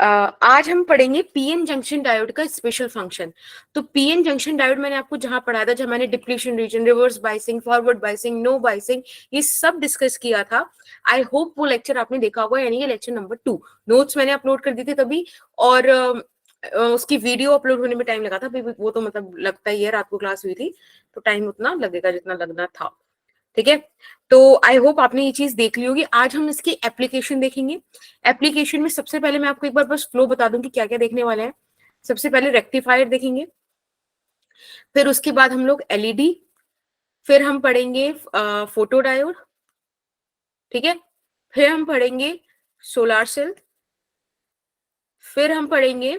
आज हम पढ़ेंगे पीएन जंक्शन डायोड का स्पेशल फंक्शन। तो पीएन जंक्शन डायोड मैंने आपको जहां पढ़ाया था, जब मैंने depletion region, reverse biasing, forward biasing, no biasing, ये सब डिस्कस किया था। आई होप वो लेक्चर आपने देखा होगा, यानी कि लेक्चर नंबर 2। नोट्स मैंने अपलोड कर दी थी तभी, और उसकी वीडियो अपलोड होने में टाइम लगा था। वो तो मतलब लगता ही है, रात को क्लास हुई थी तो टाइम उतना लगेगा जितना लगना था। ठीक है, तो आई होप आपने ये चीज देख ली होगी। आज हम इसकी एप्लीकेशन देखेंगे। एप्लीकेशन में सबसे पहले मैं आपको एक बार बस फ्लो बता दूं कि क्या क्या देखने वाले हैं। सबसे पहले रेक्टिफायर देखेंगे, फिर उसके बाद हम लोग एलईडी, फिर हम पढ़ेंगे फोटो डायोड, ठीक है, फिर हम पढ़ेंगे सोलार सेल, फिर हम पढ़ेंगे,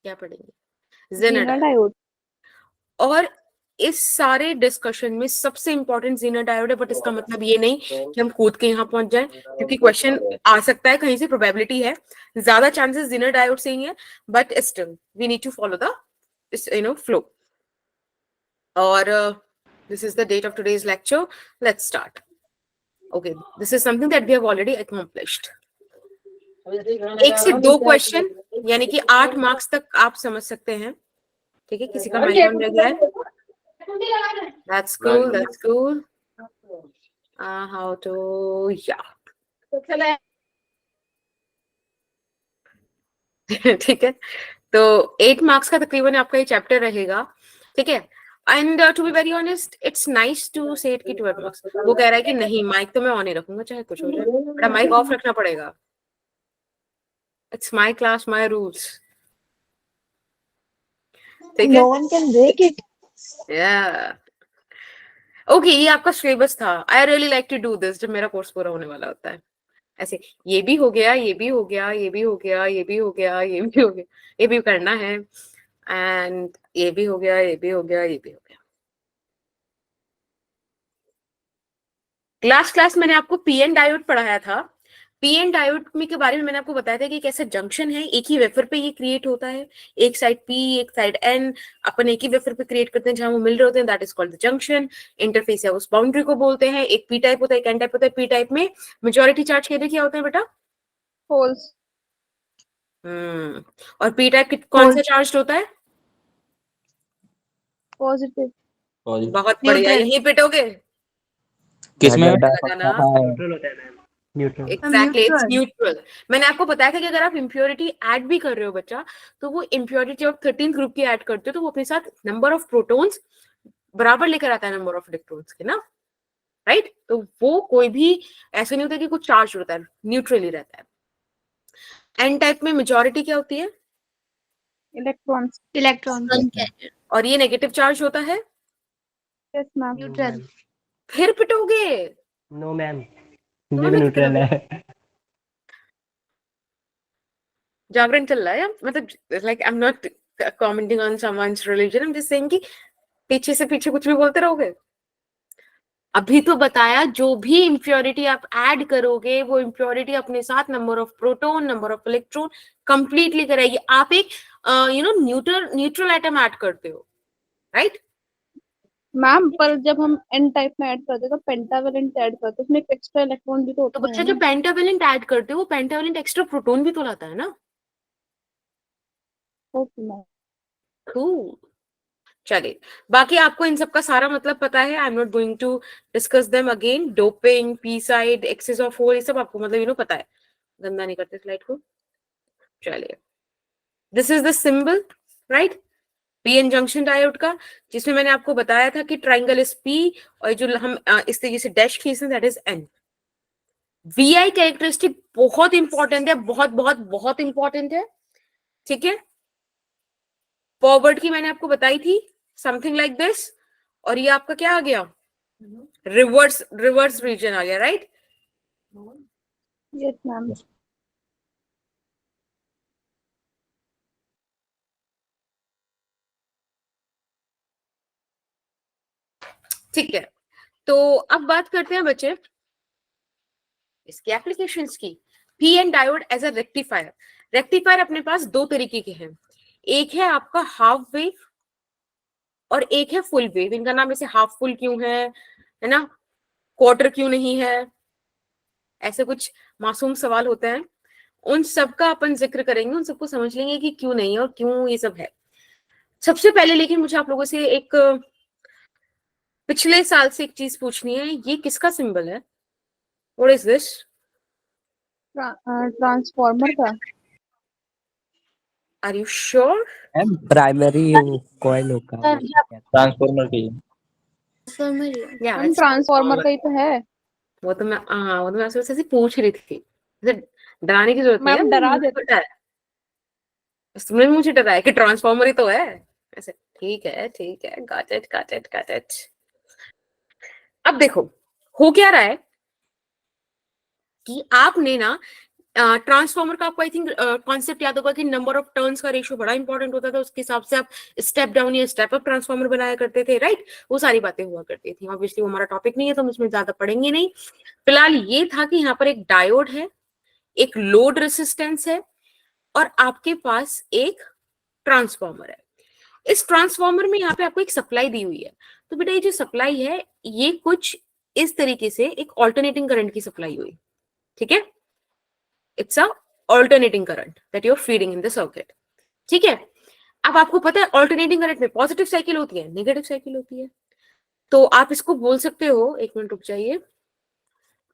क्या पढ़ेंगे, जेनर डायोड। और इस सारे डिस्कशन में सबसे इंपॉर्टेंट जेनर डायोड है, बट इसका मतलब ये नहीं कि हम कूद के यहाँ पहुंच जाएं, क्योंकि क्वेश्चन आ सकता है कहीं से, प्रोबेबिलिटी है, ज्यादा चांसेस जेनर डायोड से ही है, but still we need to follow the flow. और this is the date of today's lecture. Let's start. Okay, this is something that we have already accomplished. 1 से 2 क्वेश्चन, यानी कि 8 marks तक आप समझ सकते हैं। ठीक है, किसी का माइक ऑन रह गया है? That's cool, that's cool. How to, yeah. ठीक है, तो 8 मार्क्स का तकरीबन आपका ये चैप्टर रहेगा। ठीक है, and to be very honest, it's nice to say it कि 12 मार्क्स। वो कह रहा है कि नहीं, माइक तो मैं ऑन ही रखूंगा चाहे कुछ हो जाए, बड़ा माइक ऑफ रखना पड़ेगा। It's my class, my rules. ठीक है, no one can break it. yeah. Okay, ये आपका सिलेबस था। I really like to do this जब मेरा कोर्स पूरा होने वाला होता है। ऐसे ये भी हो गया, ये भी हो गया, ये भी हो गया, ये भी हो गया, ये भी हो गया, ये भी करना है, एंड ये भी हो गया, ये भी हो गया, ये भी हो गया। क्लास मैंने आपको पीएन डायोड पढ़ाया था। पीएन डायोड में के बारे में मैंने आपको बताया था कि कैसे जंक्शन है, एक ही वेफर पे ये क्रिएट होता है, एक साइड पी एक साइड एन, अपन एक ही वेफर पे क्रिएट करते हैं जहां वो मिल रहे होते हैं, that is called the junction. Interface है उस बाउंड्री को बोलते हैं। एक पी टाइप होता है, एक एन टाइप होता है। पी टाइप में मेजॉरिटी चार्ज कहते क्या होता है बेटा? होल्स। और पी टाइप कौन सा चार्ज होता है? पॉजिटिव। बहुत बढ़िया, यही पिटोगे। किसमें एग्जैक्टली, इट्स न्यूट्रल। मैंने आपको बताया था कि अगर आप इम्प्योरिटी ऐड भी कर रहे हो बच्चा, तो वो इम्प्योरिटी ऑफ 13th ग्रुप की ऐड करते हो, तो वो अपने साथ नंबर ऑफ प्रोटॉन्स बराबर लेकर आता है नंबर ऑफ इलेक्ट्रॉन्स के ना, राइट? तो वो कोई भी ऐसा नहीं होता कि कुछ चार्ज होता है, न्यूट्रली रहता है। एन टाइप में मेजॉरिटी क्या होती है? इलेक्ट्रॉन्स। और ये नेगेटिव चार्ज होता है, यस मैम। न्यूट्रल। फिर पिटोगे। नो मैम, ये भी न्यूट्रल है। जागरण चल रहा है, मतलब like I am not commenting on someone's religion, I am just saying कि पीछे से पीछे कुछ भी बोलते रहोगे। अभी तो बताया, जो भी इम्प्योरिटी आप ऐड करोगे, वो इम्प्योरिटी अपने साथ number of proton, number of electron completely कराएगी। आप एक न्यूट्रल एटम ऐड करते हो, राइट? मैम, पर जब हम एन टाइप में ऐड करते हैं तो पेंटावेलेंट ऐड करते हैं, उसमें एक एक्स्ट्रा इलेक्ट्रॉन भी तो होता तो है बच्चा, ना। जो पेंटावेलेंट ऐड करते हो, वो पेंटावेलेंट एक्स्ट्रा प्रोटॉन भी तो लाता है ना। Okay ma'am. Cool. चलिए, बाकी आपको इन सब का सारा मतलब पता है। I am not going to discuss them again. Doping, P side, excess of hole, ये सब आपको मतलब पता है। गंदा नहीं करते स्लाइड को। चलिए, this is the symbol, right, PN junction diode का, जिसमें मैंने आपको बताया था कि ट्राइंगल इज पी, और जो हम इस तरीके से डैश खींचते हैं, that is an. VI characteristic बहुत इंपॉर्टेंट है, बहुत बहुत बहुत इंपॉर्टेंट है। ठीक है, फॉरवर्ड की मैंने आपको बताई थी, समथिंग लाइक दिस, और ये आपका क्या आ गया? रिवर्स रीजन आ गया, राइट? Yes ma'am. ठीक है, तो अब बात करते हैं बच्चे इसकी एप्लीकेशंस की। PN diode as a rectifier. Rectifier अपने पास दो तरीके के हैं, एक है आपका हाफ वेव और एक है फुल वेव। इनका नाम ऐसे हाफ फुल क्यों है ना, क्वार्टर क्यों नहीं है, ऐसे कुछ मासूम सवाल होते हैं। उन सब का अपन जिक्र करेंगे, उन सबको समझ लेंगे कि क्यों नहीं और क्यों ये सब है। सबसे पहले लेकिन मुझे आप लोगों से एक पिछले साल से एक चीज पूछनी है, ये किसका सिंबल है? What is this? ट्रांसफॉर्मर का। Are you sure? Primary coil होगा ट्रांसफॉर्मर की। या हम ट्रांसफॉर्मर का ही तो है। वो तो मैं आपसे ऐसे पूछ रही थी, डराने की जरूरत नहीं है, मैम डरा देते। तुमने भी मुझे डराया कि ट्रांसफॉर्मर ही तो है ऐसे। ठीक है ठीक है, got it got it got it. अब देखो हो क्या रहा है कि आपने ना ट्रांसफॉर्मर का आपको आई थिंक कॉन्सेप्ट याद होगा कि नंबर ऑफ टर्न्स का रेशियो बड़ा इंपॉर्टेंट होता था, उसके हिसाब से आप स्टेप डाउन या स्टेप अप ट्रांसफॉर्मर बनाया करते थे, राइट? वो सारी बातें हुआ करती थी। ऑब्वियसली वो हमारा टॉपिक नहीं है तो हम उसमें ज्यादा पढ़ेंगे नहीं। फिलहाल ये था कि यहाँ पर एक डायोड है, एक लोड रेसिस्टेंस है और आपके पास एक ट्रांसफॉर्मर है। इस ट्रांसफॉर्मर में यहाँ पे आपको एक सप्लाई दी हुई है। तो बेटा ये जो सप्लाई है ये कुछ इस तरीके से एक ऑल्टरनेटिंग करंट की सप्लाई हुई, ठीक है? It's a alternating current that you are feeding in the circuit, ठीक है? अब आपको पता है ऑल्टरनेटिंग करंट में पॉजिटिव साइकिल होती है, नेगेटिव साइकिल होती है। तो आप इसको बोल सकते हो, एक मिनट रुक जाइए,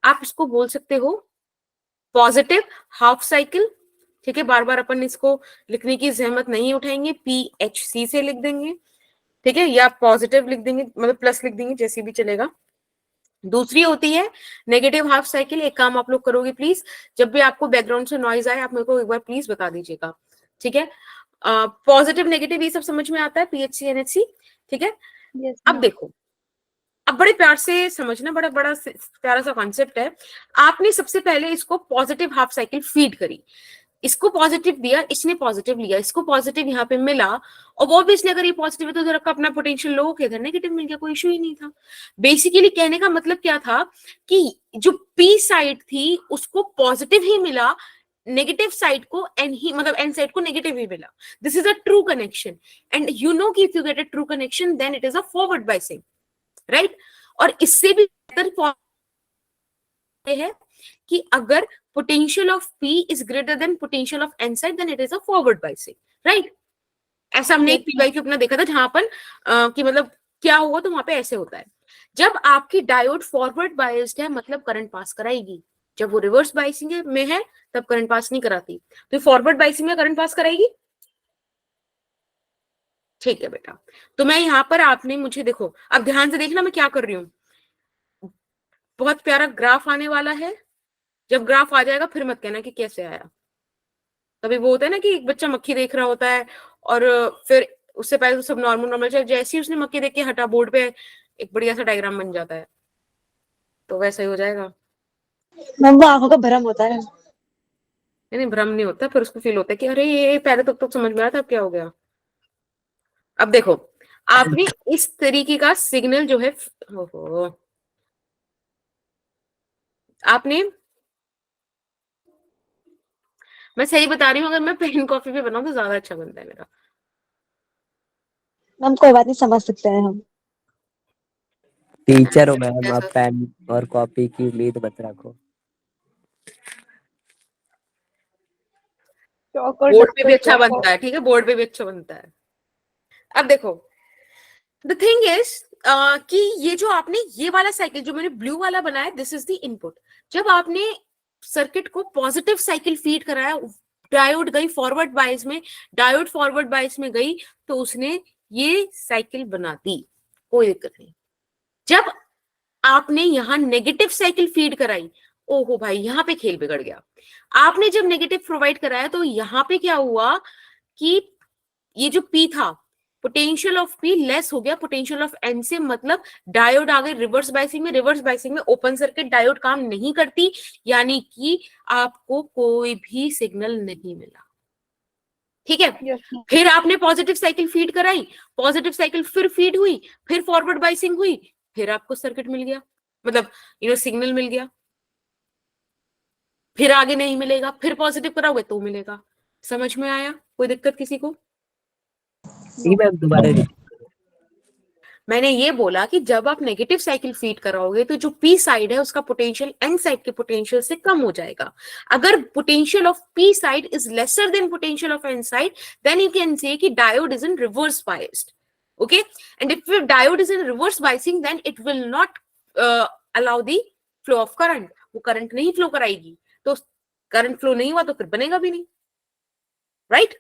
आप इसको बोल सकते हो पॉजिटिव हाफ साइकिल, ठीक है? बार बार अपन इसको लिखने की जहमत नहीं उठाएंगे, PHC से लिख देंगे, ठीक है? या पॉजिटिव लिख देंगे, मतलब प्लस लिख देंगे, जैसे भी चलेगा। दूसरी होती है नेगेटिव हाफ साइकिल। एक काम आप लोग करोगे प्लीज, जब भी आपको बैकग्राउंड से नॉइज आए आप मेरे को एक बार प्लीज बता दीजिएगा, ठीक है? पॉजिटिव नेगेटिव ये सब समझ में आता है, PHC NHC, ठीक है? Yes, अब ma'am. देखो, अब बड़े प्यार से समझना, बड़ा बड़ा प्यारा सा कॉन्सेप्ट है। आपने सबसे पहले इसको पॉजिटिव हाफ साइकिल फीड करी, इसको पॉजिटिव दिया, इसने पॉजिटिव लिया, इसको पॉजिटिव यहाँ पे मिला, और ऑब्वियसली अगर ये पॉजिटिव है तो इधर का अपना पोटेंशियल लो के इधर नेगेटिव मिल गया, कोई इशू ही नहीं था। बेसिकली कहने का मतलब क्या था कि जो पी साइड थी उसको पॉजिटिव ही मिला, नेगेटिव साइड को एन ही, मतलब एन साइड को नेगेटिव ही मिला। This is a true connection, and you know कि if you get a true connection then it is a forward biasing, right? और इससे भी बेहतर है कि अगर potential of P is greater than potential of N side then it is a forward biasing, right? ऐसा हमने एक PYQ अपना देखा था जहां पर कि मतलब क्या हुआ, तो वहां पे ऐसे होता है। जब आपकी डायोड फॉरवर्ड बायस्ड है मतलब करंट पास कराएगी, जब वो रिवर्स बायसिंग में है तब करंट पास नहीं कराती। तो फॉरवर्ड बायसिंग में करंट पास कराएगी, ठीक है बेटा? तो मैं यहाँ पर, आपने मुझे देखो, अब ध्यान से देखना मैं क्या कर रही हूँ। बहुत प्यारा ग्राफ आने वाला है, जब ग्राफ आ जाएगा फिर मत कहना कि कैसे आया। कभी वो होता है ना कि एक बच्चा मक्खी देख रहा होता है और फिर उससे पहले तो सब नॉर्मल नॉर्मल, जैसे ही उसने मक्खी देख के हटा बोर्ड पे एक बढ़िया सा डायग्राम बन जाता है, तो वैसा ही हो जाएगा। मैम वो आंखों का भ्रम होता है। नहीं भ्रम नहीं होता, फिर उसको फील होता है कि अरे ये पहले तो समझ में आया था, अब क्या हो गया। अब देखो आपने इस तरीके का सिग्नल जो है, ओहो, आपने, मैं सही बता रही हूँ, अगर मैं पेन कॉफी पे बनाऊं तो ज्यादा अच्छा बनता है मेरा। मैम कोई बात नहीं, समझ सकते हैं हम। टीचर हो मैम, आप पेन और कॉपी की उम्मीद मत रखो। बोर्ड पे भी अच्छा बनता है, ठीक है? बोर्ड पे भी अच्छा बनता है। अब देखो द थिंग इज कि ये जो आपने ये वाला साइकिल जो मैंने ब्लू वाला बनाया, दिस इज द इनपुट। जब आपने सर्किट को पॉजिटिव साइकिल फीड कराया, डायोड गई फॉरवर्ड बायस में, डायोड फॉरवर्ड बायस में गई तो उसने ये साइकिल बना दी, कोई दिक्कत नहीं। जब आपने यहाँ नेगेटिव साइकिल फीड कराई, ओहो भाई यहाँ पे खेल बिगड़ गया। आपने जब नेगेटिव प्रोवाइड कराया तो यहाँ पे क्या हुआ कि ये जो P था, पोटेंशियल ऑफ P लेस हो गया पोटेंशियल ऑफ N से, मतलब डायोड आ गई रिवर्स बायसिंग में। रिवर्स बायसिंग में ओपन सर्किट डायोड काम नहीं करती, यानी कि आपको कोई भी सिग्नल नहीं मिला, ठीक है? Yes, ma'am. फिर आपने पॉजिटिव साइकिल फीड कराई, पॉजिटिव साइकिल फिर फीड हुई, फिर फॉरवर्ड बायसिंग हुई, फिर आपको सर्किट मिल गया, मतलब सिग्नल मिल गया। फिर आगे नहीं मिलेगा, फिर पॉजिटिव कराओगे तो मिलेगा। समझ में आया? कोई दिक्कत किसी को? मैम दोबारा मैंने ये बोला कि जब आप नेगेटिव साइकिल फीड कराओगे तो जो पी साइड है उसका पोटेंशियल एन साइड के पोटेंशियल से कम हो जाएगा. अगर potential of P side is lesser than potential of N side, then you can say कि diode is in reverse biased. Okay, and if your diode is in reverse biasing, then it will not allow the flow of current. वो current नहीं flow कराएगी, तो current flow नहीं हुआ तो फिर बनेगा भी नहीं, राइट?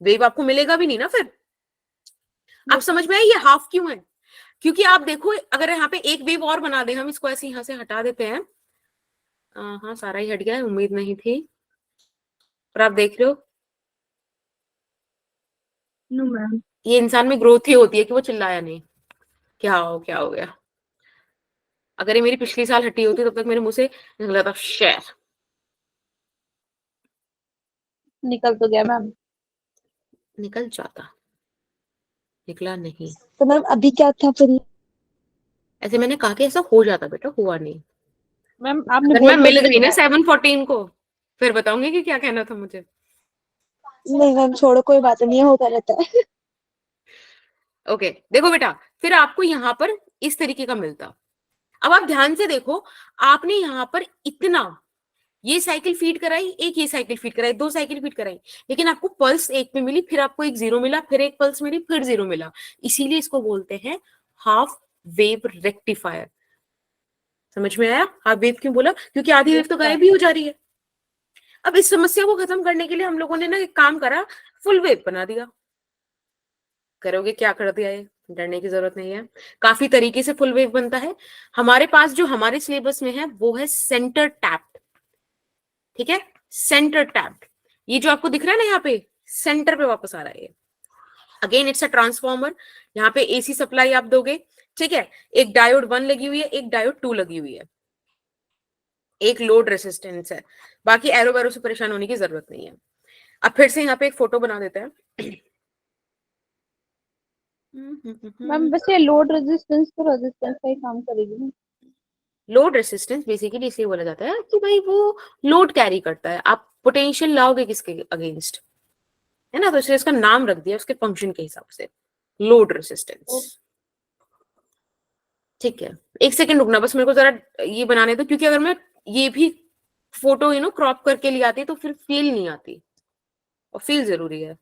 वेव आपको मिलेगा भी नहीं ना फिर. आप समझ में आए ये हाफ क्यों है? क्योंकि आप देखो, अगर यहाँ पे एक वेव और बना दे, हम इसको ऐसे यहाँ से हटा देते हैं. हाँ, सारा ही हट गया है, उम्मीद नहीं थी. पर आप देख रहे हो नो मैम. ये इंसान में ग्रोथ ही होती है कि वो चिल्लाया नहीं. क्या हो गया. अगर ये मेरी पिछली साल हटी होती तब तक मेरे मुंह से निकला था शेर. निकल तो गया मैम. निकल जाता, निकला नहीं. तो मैम अभी क्या था फिर? ऐसे मैंने कहा कि ऐसा हो जाता बेटा, हुआ नहीं. मैम आपने अगर मैं बोल मिल तो गई ना दिया. 714 को, फिर बताऊंगी कि क्या कहना था मुझे. नहीं मैम छोड़ो, कोई बात नहीं है, होता रहता है. ओके, देखो बेटा, फिर आपको यहाँ पर इस तरीके का मिलता. अब आप ध्यान से देखो, आपने यहाँ पर इतना ये साइकिल फीड कराई, एक ये साइकिल फीड कराई, दो साइकिल फीड कराई, लेकिन आपको पल्स एक में मिली, फिर आपको एक जीरो मिला, फिर एक पल्स मिली, फिर जीरो मिला. इसीलिए इसको बोलते हैं हाफ वेव रेक्टिफायर. समझ में आया हाफ वेव क्यों बोला? क्योंकि आधी वेव तो गायब भी हो जा रही है. अब इस समस्या को खत्म करने के लिए हम लोगों ने ना एक काम करा, फुल वेव बना दिया. करोगे क्या कर दिया? ये डरने की जरूरत नहीं है, काफी तरीके से फुल वेव बनता है. हमारे पास जो हमारे सिलेबस में है वो है सेंटर टैप्ड. ठीक है, सेंटर टैप्ड. ये जो आपको दिख रहा है ना यहाँ पे, सेंटर पे वापस आ रहा है. Again it's a transformer. यहाँ पे एसी सप्लाई आप दोगे. ठीक है, एक डायोड 1 लगी हुई है, एक डायोड 2 लगी हुई है, एक लोड रेसिस्टेंस है. बाकी एरो बैरो से परेशान होने की जरूरत नहीं है. अब फिर से यहाँ पे एक फोटो बना देते हैं. मैम वैसे लोड रेजिस्टेंस तो रेजिस्टेंस का ही काम करेगी ना. लोड रेसिस्टेंस बेसिकली इसलिए बोला जाता है कि भाई वो लोड कैरी करता है. आप पोटेंशियल लाओगे किसके अगेंस्ट, है ना, तो इसलिए इसका नाम रख दिया उसके फंक्शन के हिसाब से, लोड रेसिस्टेंस. ठीक है, एक सेकंड रुकना, बस मेरे को जरा ये बनाने दो, क्योंकि अगर मैं ये भी फोटो क्रॉप करके ले आती तो फिर फील नहीं आती, और फील जरूरी है.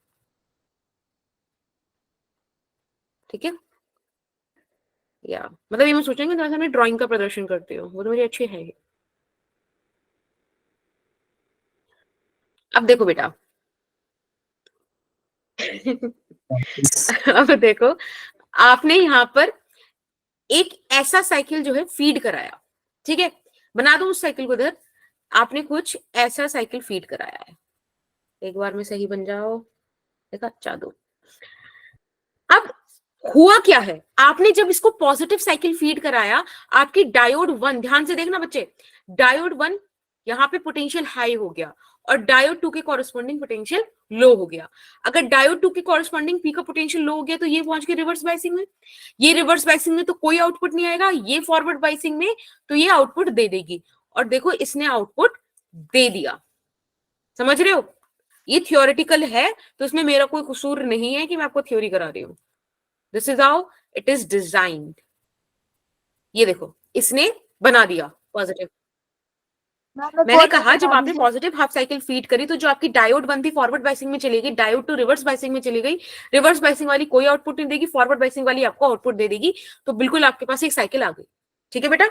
ठीक है, या मतलब ये मैं सोचेंगे जैसे मैं ड्राइंग का प्रदर्शन करती हूँ, वो तो मेरी अच्छी है. अब देखो बेटा, अब देखो, आपने यहाँ पर एक ऐसा साइकिल जो है फीड कराया. ठीक है, बना दो उस साइकिल को इधर. आपने कुछ ऐसा साइकिल फीड कराया है, एक बार में सही बन जाओ. देखा, अच्छा दो. अब हुआ क्या है, आपने जब इसको पॉजिटिव साइकिल फीड कराया, आपकी डायोड 1, ध्यान से देखना बच्चे, डायोड 1 यहाँ पे पोटेंशियल हाई हो गया और डायोड 2 के कॉरेस्पॉन्डिंग पोटेंशियल लो हो गया. अगर डायोड 2 के कॉरेस्पॉन्डिंग पी का पोटेंशियल लो हो गया तो ये पहुंच गया रिवर्स बायसिंग में. ये रिवर्स बायसिंग में तो कोई आउटपुट नहीं आएगा, ये फॉरवर्ड बायसिंग में तो ये आउटपुट दे देगी. और देखो इसने आउटपुट दे दिया. समझ रहे हो, ये थियोरेटिकल है तो इसमें मेरा कोई कसूर नहीं है कि मैं आपको थ्योरी करा रही हूँ. This is how it is designed. ये देखो इसने बना दिया पॉजिटिव. मैंने कहा जब आपने पॉजिटिव हाफ साइकिल फीड करी तो जो आपकी डायोड 1 थी फॉरवर्ड बायसिंग में चली गई, डायोड 2 रिवर्स बायसिंग में चली गई. रिवर्स बायसिंग वाली कोई आउटपुट नहीं देगी, फॉरवर्ड बायसिंग वाली आपको आउटपुट दे देगी. तो बिल्कुल आपके पास एक साइकिल आ गई. ठीक है बेटा,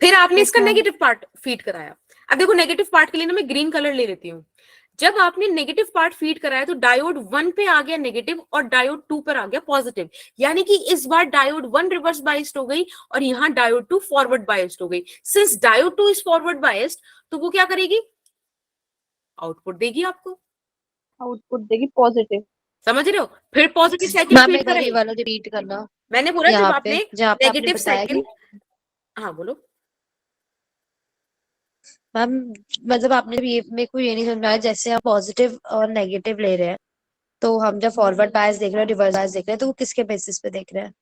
फिर आपने इसका नेगेटिव पार्ट फीड कराया. अब देखो नेगेटिव पार्ट के लिए ना मैं ग्रीन कलर ले लेती हूँ. जब आपने नेगेटिव पार्ट फीड कराया तो डायोड 1 पे आ गया नेगेटिव और डायोड 2 पर आ गया पॉजिटिव. यानी कि इस बार डायोड 1 रिवर्स बायस्ड हो गई और यहाँ डायोड 2 फॉरवर्ड बायस्ड हो गई. Since diode 2 is forward biased तो वो क्या करेगी, आउटपुट देगी आपको, आउटपुट देगी पॉजिटिव. समझ रहे हो. फिर पॉजिटिव साइकिल मैम फीड एक बार कराई. ये वाला रिपीट करना. मैंने बोला जब यहाँ आपने पे जहाँ पे आपने नेगेटिव बताया साइकिल, कि हाँ बोलो मैम, मतलब आपने ये मेरे को ये नहीं समझाया, जैसे हम पॉजिटिव और नेगेटिव ले रहे हैं तो हम जब फॉरवर्ड बायस देख रहे हैं, रिवर्स बायस देख रहे हैं, तो वो किसके बेसिस पे देख रहे हैं?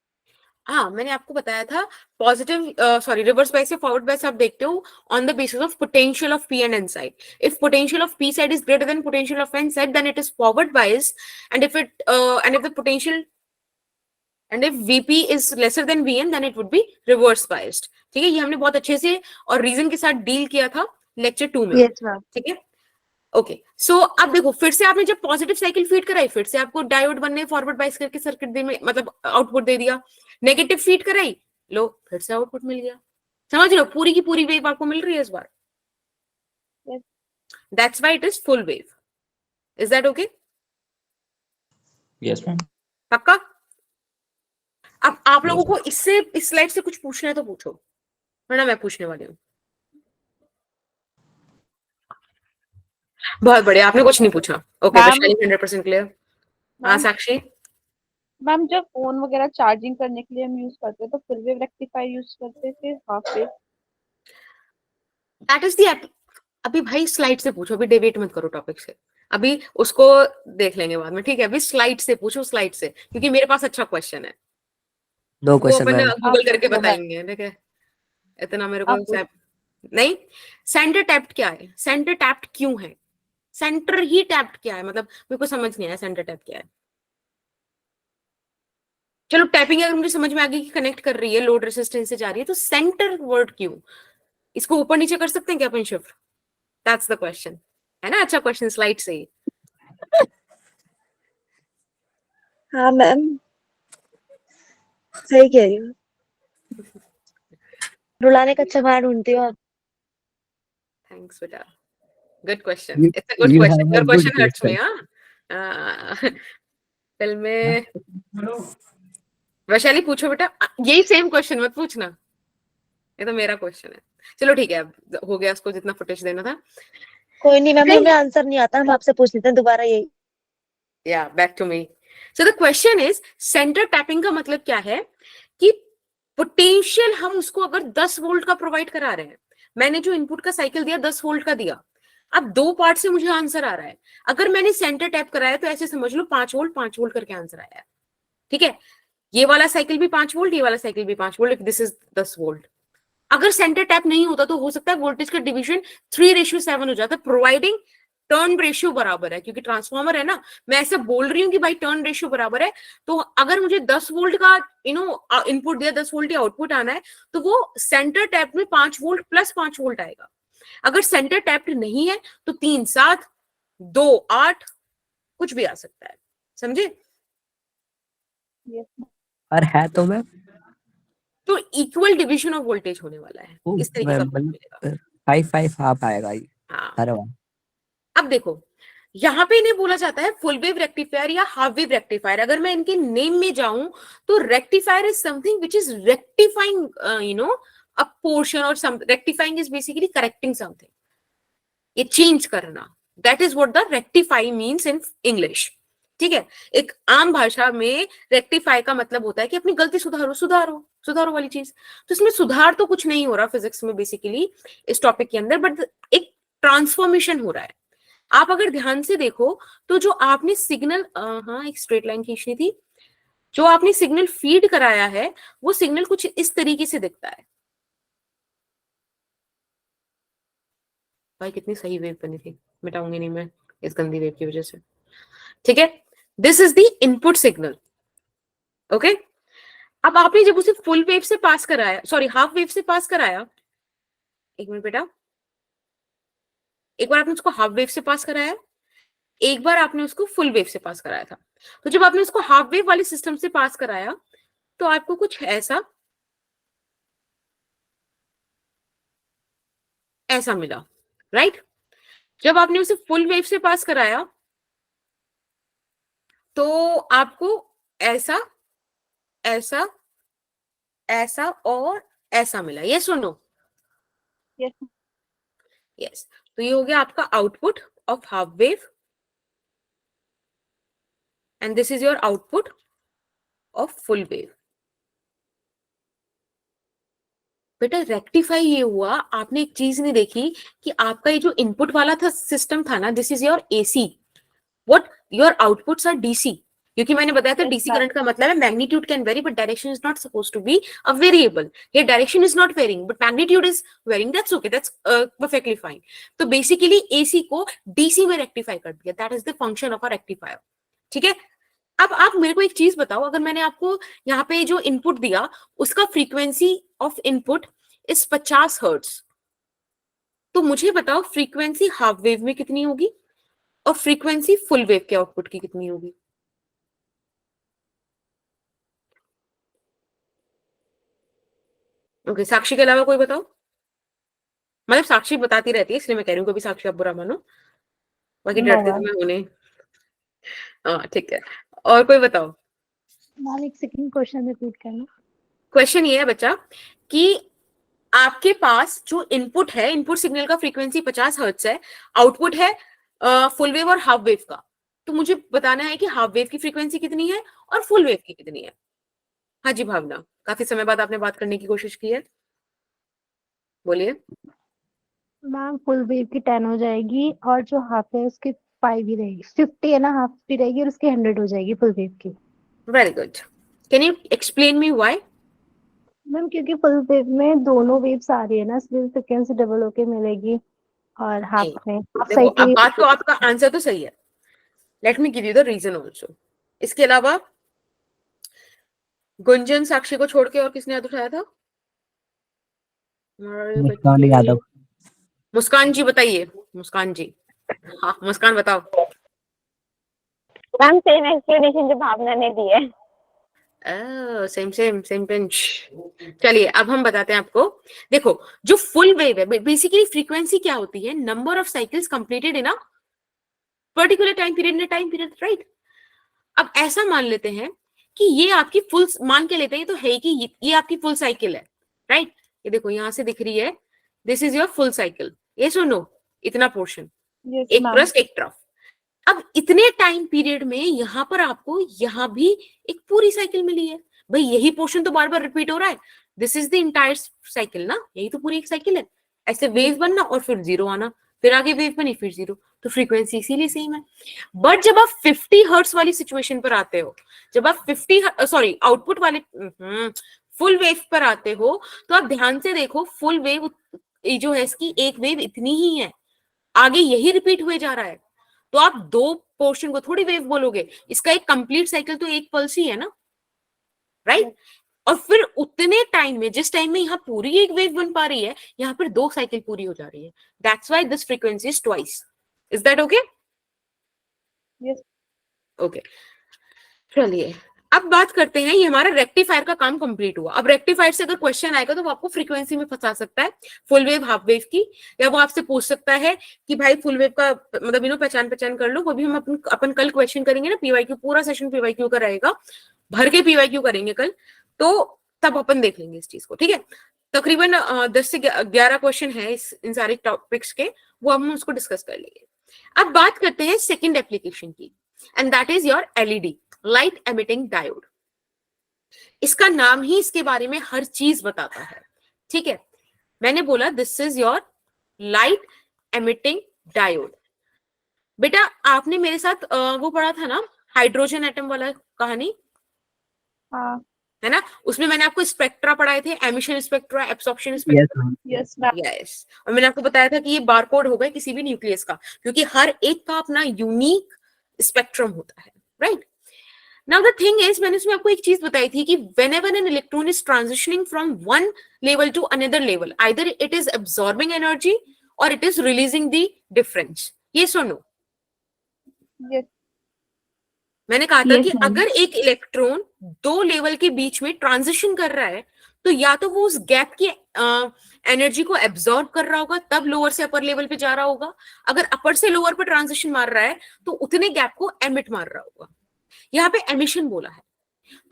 हाँ मैंने आपको बताया था पॉजिटिव सॉरी रिवर्स बायस से फॉरवर्ड बायस आप देखते हो on the basis of potential of P and N side. If potential of P side is greater then potential of N side then it is forward bias, and if the potential and if VP is lesser then VN then it would be reverse biased. ठीक है, ये हमने बहुत अच्छे से और reason के साथ डील किया था लेक्चर 2 में। Yes ma'am. ठीक है, ओके। सो अब देखो, फिर से आपने जब पॉजिटिव साइकिल फीड कराई, फिर से आपको डायोड बनने फॉरवर्ड बायस करके सर्किट दे में मतलब आउटपुट दे दिया। नेगेटिव फीड कराई, लो फिर से आउटपुट मिल गया। समझ लो, पूरी की पूरी वेव आपको मिल रही है इस बार। Yes. That's why it is full wave. Is that okay? Yes, ma'am. पक्का? अब आप Yes, लोगों को इससे इस स्लाइड से कुछ पूछना है तो पूछो, वरना मैं पूछने वाली हूँ। बहुत बढ़िया, आपने कुछ नहीं पूछा। Okay, Vaishali 100% clear. हाँ साक्षी, मैम जब फोन वगैरह चार्जिंग करने के लिए हम यूज करते हैं तो फुल वेव रेक्टिफायर यूज करते हैं फिर half wave? That is the अभी भाई स्लाइड से पूछो, अभी डेविएट मत करो टॉपिक से, अभी उसको देख लेंगे बाद में। ठीक है, अभी स्लाइड से पूछो, स्लाइड से, क्योंकि मेरे पास अच्छा क्वेश्चन है, नो वो क्वेश्चन अपन मैम। गूगल करके पूछो, बताएंगे। ठीक है, इतना मेरे आप को नहीं। सेंटर टैप्ड क्या है, सेंटर टैप्ड क्यों है, सेंटर ही टैप्ड क्या है, मतलब मेरे को समझ नहीं आया सेंटर टैप क्या है। चलो टैपिंग अगर मुझे समझ में आ गई कि कनेक्ट कर रही है, लोड रेसिस्टेंस से जा रही है, तो सेंटर वर्ड क्यों, इसको ऊपर नीचे कर सकते हैं क्या अपन शिफ्ट? दैट्स द क्वेश्चन, है ना? अच्छा क्वेश्चन, स्लाइड से ही। हाँ मैम, सही कह रही हूँ। रुलाने का अच्छा बहाना ढूंढती हो आप। थैंक्स बेटा, good question, You, it's a good you question, have your a good question hurts me. question. हां, कल में वैशाली पूछो बेटा, यही सेम क्वेश्चन मत पूछना, ये तो मेरा क्वेश्चन है। चलो ठीक है, अब हो गया, उसको जितना फुटेज देना था। कोई नहीं मैम, हमें आंसर नहीं आता, हम आपसे पूछ लेते हैं दोबारा यही। Yeah, back to me. So the question is, center tapping का मतलब क्या है कि पोटेंशियल हम उसको अगर 10 वोल्ट का प्रोवाइड करा रहे हैं, मैंने जो इनपुट का साइकिल दिया 10 वोल्ट का दिया, अब 2 पार्ट से मुझे आंसर आ रहा है। अगर मैंने सेंटर टैप कराया तो ऐसे समझ लो 5 वोल्ट करके आंसर आया है। ठीक है, ये वाला साइकिल भी 5 वोल्ट, ये वाला साइकिल भी 5 वोल्ट, दिस इज 10 वोल्ट। अगर सेंटर टैप नहीं होता तो हो सकता है वोल्टेज का डिवीजन 3:7 हो जाता, प्रोवाइडिंग टर्न रेशियो बराबर है, क्योंकि ट्रांसफॉर्मर है ना। मैं ऐसे बोल रही हूँ कि भाई टर्न रेशियो बराबर है, तो अगर मुझे 10 वोल्ट का इनपुट दिया, 10 वोल्ट या आउटपुट आना है, तो वो सेंटर टैप में 5 वोल्ट प्लस 5 वोल्ट आएगा। अगर सेंटर टैप नहीं है तो 3 7 2 8 कुछ भी आ सकता है, समझे? और है तो मैम, तो इक्वल डिवीजन ऑफ वोल्टेज होने वाला है, इस तरीके का मिलेगा। 5 हाफ आएगा ये। हाँ, अरे वाह। अब देखो, यहाँ पे इन्हें बोला जाता है फुल वेव रेक्टिफायर या हाफ वेव रेक्टिफायर। अगर मैं इनके नेम में जाऊं तो rectifier is something which is rectifying a portion, और rectifying is basically correcting something, ये चेंज करना। That is what the rectify means in English. ठीक है, एक आम भाषा में रेक्टिफाई का मतलब होता है कि अपनी गलती सुधारो वाली चीज। तो इसमें सुधार तो कुछ नहीं हो रहा फिजिक्स में बेसिकली इस टॉपिक के अंदर, बट एक ट्रांसफॉर्मेशन हो रहा है। आप अगर ध्यान से देखो तो जो आपने सिग्नल, हाँ एक स्ट्रेट लाइन खींचनी थी, जो आपने सिग्नल फीड कराया है वो सिग्नल कुछ इस तरीके से दिखता है। भाई कितनी सही वेव बनी थी, मिटाऊंगी नहीं मैं इस गंदी वेव की वजह से। ठीक है, this is the input signal. Okay, अब आपने जब उसे फुल वेव से पास कराया, सॉरी हाफ वेव से पास कराया, एक मिनट बेटा, एक बार आपने उसको हाफ वेव से पास कराया, एक बार आपने उसको फुल वेव से पास कराया था। तो जब आपने उसको हाफ वेव वाले सिस्टम से पास कराया तो आपको कुछ ऐसा मिला, राइट? जब आपने उसे फुल वेव से पास कराया तो आपको ऐसा ऐसा ऐसा और ऐसा मिला, ये सुनो। Yes. यस, तो ये हो गया आपका output of half wave, and this is your output of full wave. बेटा रेक्टिफाई ये हुआ, आपने एक चीज नहीं देखी कि आपका ये जो इनपुट वाला था सिस्टम था ना, this is your AC, what your outputs are DC. क्योंकि मैंने बताया था डीसी करंट का मतलब है magnitude can vary but direction is not supposed to be a variable. ये direction is not varying but magnitude is varying, that's okay, that's perfectly fine. तो basically AC को डीसी में रेक्टिफाई कर दिया, that is the function of a rectifier. ठीक है, अब आप मेरे को एक चीज बताओ, अगर मैंने आपको यहाँ पे जो इनपुट दिया उसका फ्रीक्वेंसी ऑफ इनपुट इस 50 हर्ट्ज, तो मुझे बताओ फ्रीक्वेंसी हाफ वेव में कितनी होगी और फ्रीक्वेंसी फुल वेव के आउटपुट की कितनी होगी? ओके, साक्षी के अलावा कोई बताओ। मतलब साक्षी बताती रहती है इसलिए मैं कह रही हूँ, कभी साक्षी आप बुरा मानो, बाकी No, डरते तो ma'am. मैं होने। हाँ ठीक है, और कोई बताओ। मैम एक सेकंड क्वेश्चन रिपीट करना। क्वेश्चन ये है बच्चा कि आपके पास जो इनपुट है, इनपुट सिग्नल का फ्रीक्वेंसी 50 हर्ट्ज है, आउटपुट है फुल वेव और हाफ वेव का, तो मुझे बताना है कि हाफ वेव की फ्रीक्वेंसी कितनी है और फुल वेव की कितनी है। हाँ जी भावना, काफी समय बाद आपने बात करने की कोशिश की है, बोलिए। मैम फुल वेव की 10 हो जाएगी और जो हाफ है उसकी 5 ही रहेगी, 50 है ना, हाफ भी रहेगी और उसकी 100 हो जाएगी फुल वेव की। Very good, can you explain me why? Ma'am क्योंकि फुल वेव में दोनों वेव्स आ रही है ना, इसलिए फ्रिक्वेंसी डबल होके मिलेगी और हाफ नहीं, में हाफ देखो अब साइकिल। बात तो, आपका आंसर तो सही है, let me give you the reason also. इसके अलावा गुंजन साक्षी को छोड़ के और किसने हाथ उठाया था? हमारे मुस्कान बच्चे, यादव। मुस्कान जी बताइए, मुस्कान जी। हाँ मुस्कान बताओ। मैम सेम एक्सप्लेनेशन जो भावना ने दी है। Same same same pinch. चलिए अब हम बताते हैं आपको। देखो जो फुल वेव है, बेसिकली फ्रीक्वेंसी क्या होती है? Number of cycles completed in a particular time period, in time period, right? अब ऐसा मान लेते हैं कि ये आपकी फुल, मान के लेते हैं तो है कि ये आपकी फुल साइकिल है, राइट? ये देखो यहां से दिख रही है, this is your full cycle, ये सुनो, इतना पोर्शन, Yes, एक ma'am. ब्रस्ट एक ट्रफ। अब इतने टाइम पीरियड में यहां पर आपको यहां भी एक पूरी साइकिल मिली है, भाई यही पोर्शन तो बार बार रिपीट हो रहा है, this is the entire cycle ना, यही तो पूरी एक साइकिल है। ऐसे वेव बनना और फिर जीरो आना, फिर आगे वेव बनी फिर जीरो, तो फ्रीक्वेंसी इसीलिए सेम है। बट जब आप 50 हर्ट्ज वाली सिचुएशन पर आते हो, जब आप 50 सॉरी आउटपुट वाले फुल वेव पर आते हो, तो आप ध्यान से देखो, फुल वेव जो है इसकी एक वेव इतनी ही है, आगे यही रिपीट हुए जा रहा है, तो आप दो पोर्शन को थोड़ी वेव बोलोगे, इसका एक कंप्लीट साइकिल तो एक पल्स ही है ना, राइट? और फिर उतने टाइम में, जिस टाइम में यहाँ पूरी एक वेव बन पा रही है, यहाँ पर दो साइकिल पूरी हो जा रही है, that's why this frequency is twice. Is that okay? Yes. Okay, चलिए अब बात करते हैं, ये हमारा रेक्टिफायर का काम कंप्लीट हुआ। अब रेक्टिफायर से अगर क्वेश्चन आएगा तो वो आपको फ्रीक्वेंसी में फंसा सकता है, फुल वेव हाफ वेव की, या वो आपसे पूछ सकता है कि भाई फुल वेव का मतलब पहचान कर लो, वो भी हम अपन कल क्वेश्चन करेंगे ना, पीवाईक्यू पूरा सेशन पीवाईक्यू का रहेगा, भर के पीवाईक्यू करेंगे कल, तो तब अपन देख लेंगे इस चीज को, ठीक है? तकरीबन 10 से 11 क्वेश्चन है इन सारे टॉपिक्स के, वो हम उसको डिस्कस कर लेंगे। अब बात करते हैं सेकेंड एप्लीकेशन की, and that is your LED, light emitting diode. इसका नाम ही इसके बारे में हर चीज बताता है, ठीक है? मैंने बोला this is your light emitting diode. बेटा आपने मेरे साथ वो पढ़ा था ना, हाइड्रोजन एटम वाला कहानी, हाँ. है ना? उसमें मैंने आपको स्पेक्ट्रा पढ़ाए थे, emission spectra, absorption spectra. Yes ma'am. Yes, ma'am. Yes, और मैंने आपको बताया था कि ये बारकोड होगा किसी भी न्यूक्लियस का, क्योंकि हर एक का अपना यूनिक स्पेक्ट्रम होता है, right? Now the thing is, मैंने उसमें आपको एक चीज बताई थी कि whenever an electron is transitioning from one level to another level, either it is absorbing energy or it is releasing the difference. Yes or no? Yes. मैंने कहा था Yes, कि ma'am. अगर एक इलेक्ट्रॉन दो लेवल के बीच में ट्रांजिशन कर रहा है, तो या तो वो उस गैप की एनर्जी को एब्जॉर्ब कर रहा होगा, तब लोअर से अपर लेवल पे जा रहा होगा, अगर अपर से लोअर पे ट्रांजिशन मार रहा है तो उतने गैप को एमिट मार रहा होगा। यहाँ पे एमिशन बोला है,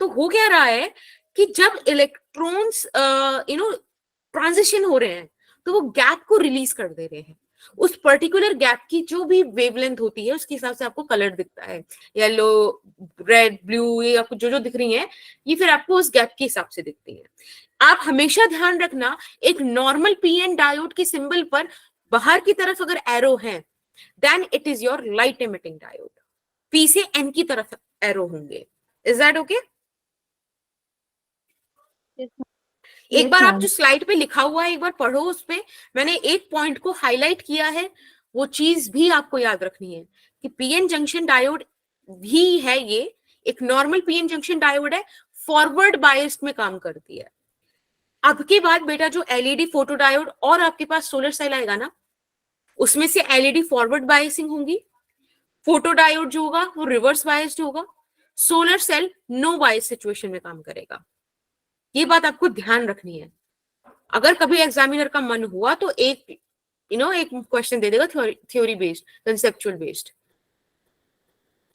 तो हो क्या रहा है कि जब इलेक्ट्रॉन्स ट्रांजिशन हो रहे हैं, तो वो गैप को रिलीज कर दे रहे हैं, उस पर्टिकुलर गैप की जो भी वेवलेंथ होती है उसके हिसाब से आपको कलर दिखता है, येलो, रेड, ब्लू, ये आपको जो जो दिख रही है, ये फिर आपको उस गैप के हिसाब से दिखती है। आप हमेशा ध्यान रखना, एक नॉर्मल पीएन डायोड के सिंबल पर बाहर की तरफ अगर एरो है, then it is your light emitting diode, P से एन की तरफ एरो होंगे। Is that okay? Yes, ma'am. एक Yes, बार आप ma'am. जो स्लाइड पे लिखा हुआ है एक बार पढ़ो, उस पे मैंने एक पॉइंट को हाईलाइट किया है, वो चीज भी आपको याद रखनी है कि पीएन जंक्शन डायोड भी है ये, एक नॉर्मल पीएन जंक्शन डायोड है, फॉरवर्ड बायस्ड में काम करती है। अब के बाद बेटा जो एलईडी फोटो डायोड और आपके पास सोलर सेल आएगा ना, उसमें से एलईडी फॉरवर्ड बायसिंग होंगी, फोटो डायोड जो होगा वो रिवर्स बायस्ड होगा, सोलर सेल नो बायस सिचुएशन में काम करेगा। ये बात आपको ध्यान रखनी है। अगर कभी एग्जामिनर का मन हुआ तो एक एक क्वेश्चन दे देगा थ्योरी बेस्ड, कंसेप्चुअल बेस्ड,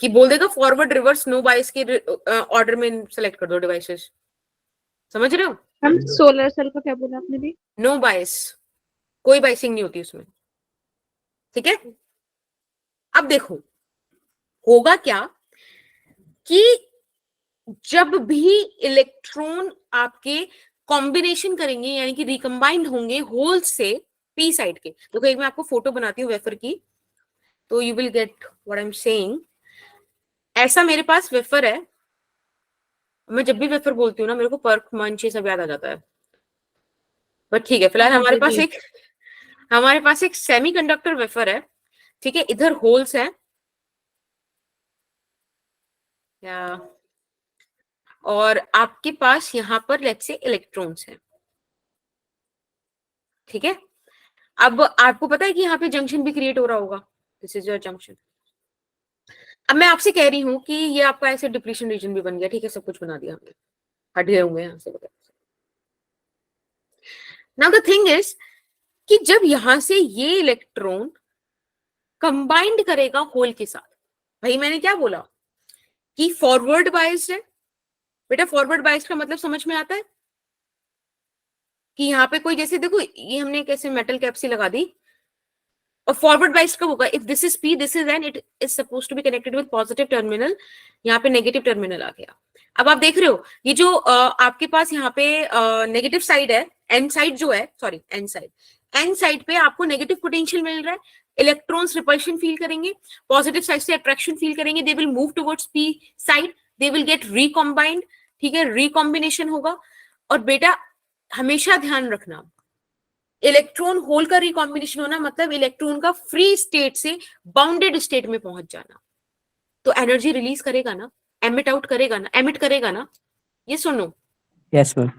कि बोल देगा फॉरवर्ड रिवर्स नो बायस के ऑर्डर में सेलेक्ट कर दो डिवाइसेस। समझ रहे हो? हम सोलर सेल का क्या बोला आपने भी? नो बायस, कोई बायसिंग नहीं होती उसमें। ठीक है, अब देखो होगा क्या कि जब भी इलेक्ट्रॉन आपके कॉम्बिनेशन करेंगे यानी कि रिकम्बाइंड होंगे होल से पी साइड के, तो एक मैं आपको फोटो बनाती हूँ वेफर की, तो you will get what I am saying. ऐसा मेरे पास वेफर है, मैं जब भी वेफर बोलती हूँ ना मेरे को पर्क मंच ये सब याद आ जाता है, बट ठीक है फिलहाल हमारे पास एक सेमीकंडक्टर वेफर है। ठीक है, इधर होल्स है और आपके पास यहाँ पर लेट्स से इलेक्ट्रॉन्स हैं। ठीक है, अब आपको पता है कि यहाँ पे जंक्शन भी क्रिएट हो रहा होगा, दिस इज योर जंक्शन। अब मैं आपसे कह रही हूँ कि ये आपका ऐसे डिप्लीशन रीजन भी बन गया। ठीक है, सब कुछ बना दिया हमने, हट गए होंगे यहाँ से। नाउ द थिंग इज कि जब यहां से ये इलेक्ट्रॉन कंबाइंड करेगा होल के साथ, भाई मैंने क्या बोला कि फॉरवर्ड बायस्ड है। बेटा फॉरवर्ड बायस्ड का मतलब समझ में आता है कि यहाँ पे कोई, जैसे देखो ये हमने कैसे मेटल कैप्सी लगा दी, और फॉरवर्ड बायस्ड कब होगा? If this is P, this is N, it is supposed to be connected with positive terminal, यहाँ पे नेगेटिव टर्मिनल आ गया। अब आप देख रहे हो ये जो आपके पास यहाँ पे नेगेटिव साइड है, एन साइड जो है, सॉरी एन साइड पे आपको नेगेटिव पोटेंशियल मिल रहा है, इलेक्ट्रॉन्स रिपल्शन फील करेंगे, पॉजिटिव साइड से अट्रैक्शन फील करेंगे, they will move towards P side, they will get recombined. ठीक है, रिकॉम्बिनेशन होगा। और बेटा हमेशा ध्यान रखना, इलेक्ट्रॉन होल का रिकॉम्बिनेशन होना मतलब इलेक्ट्रॉन का फ्री स्टेट से बाउंडेड स्टेट में पहुंच जाना, तो एनर्जी रिलीज करेगा ना, एमिट करेगा ना। ये सुनो, यस मैम।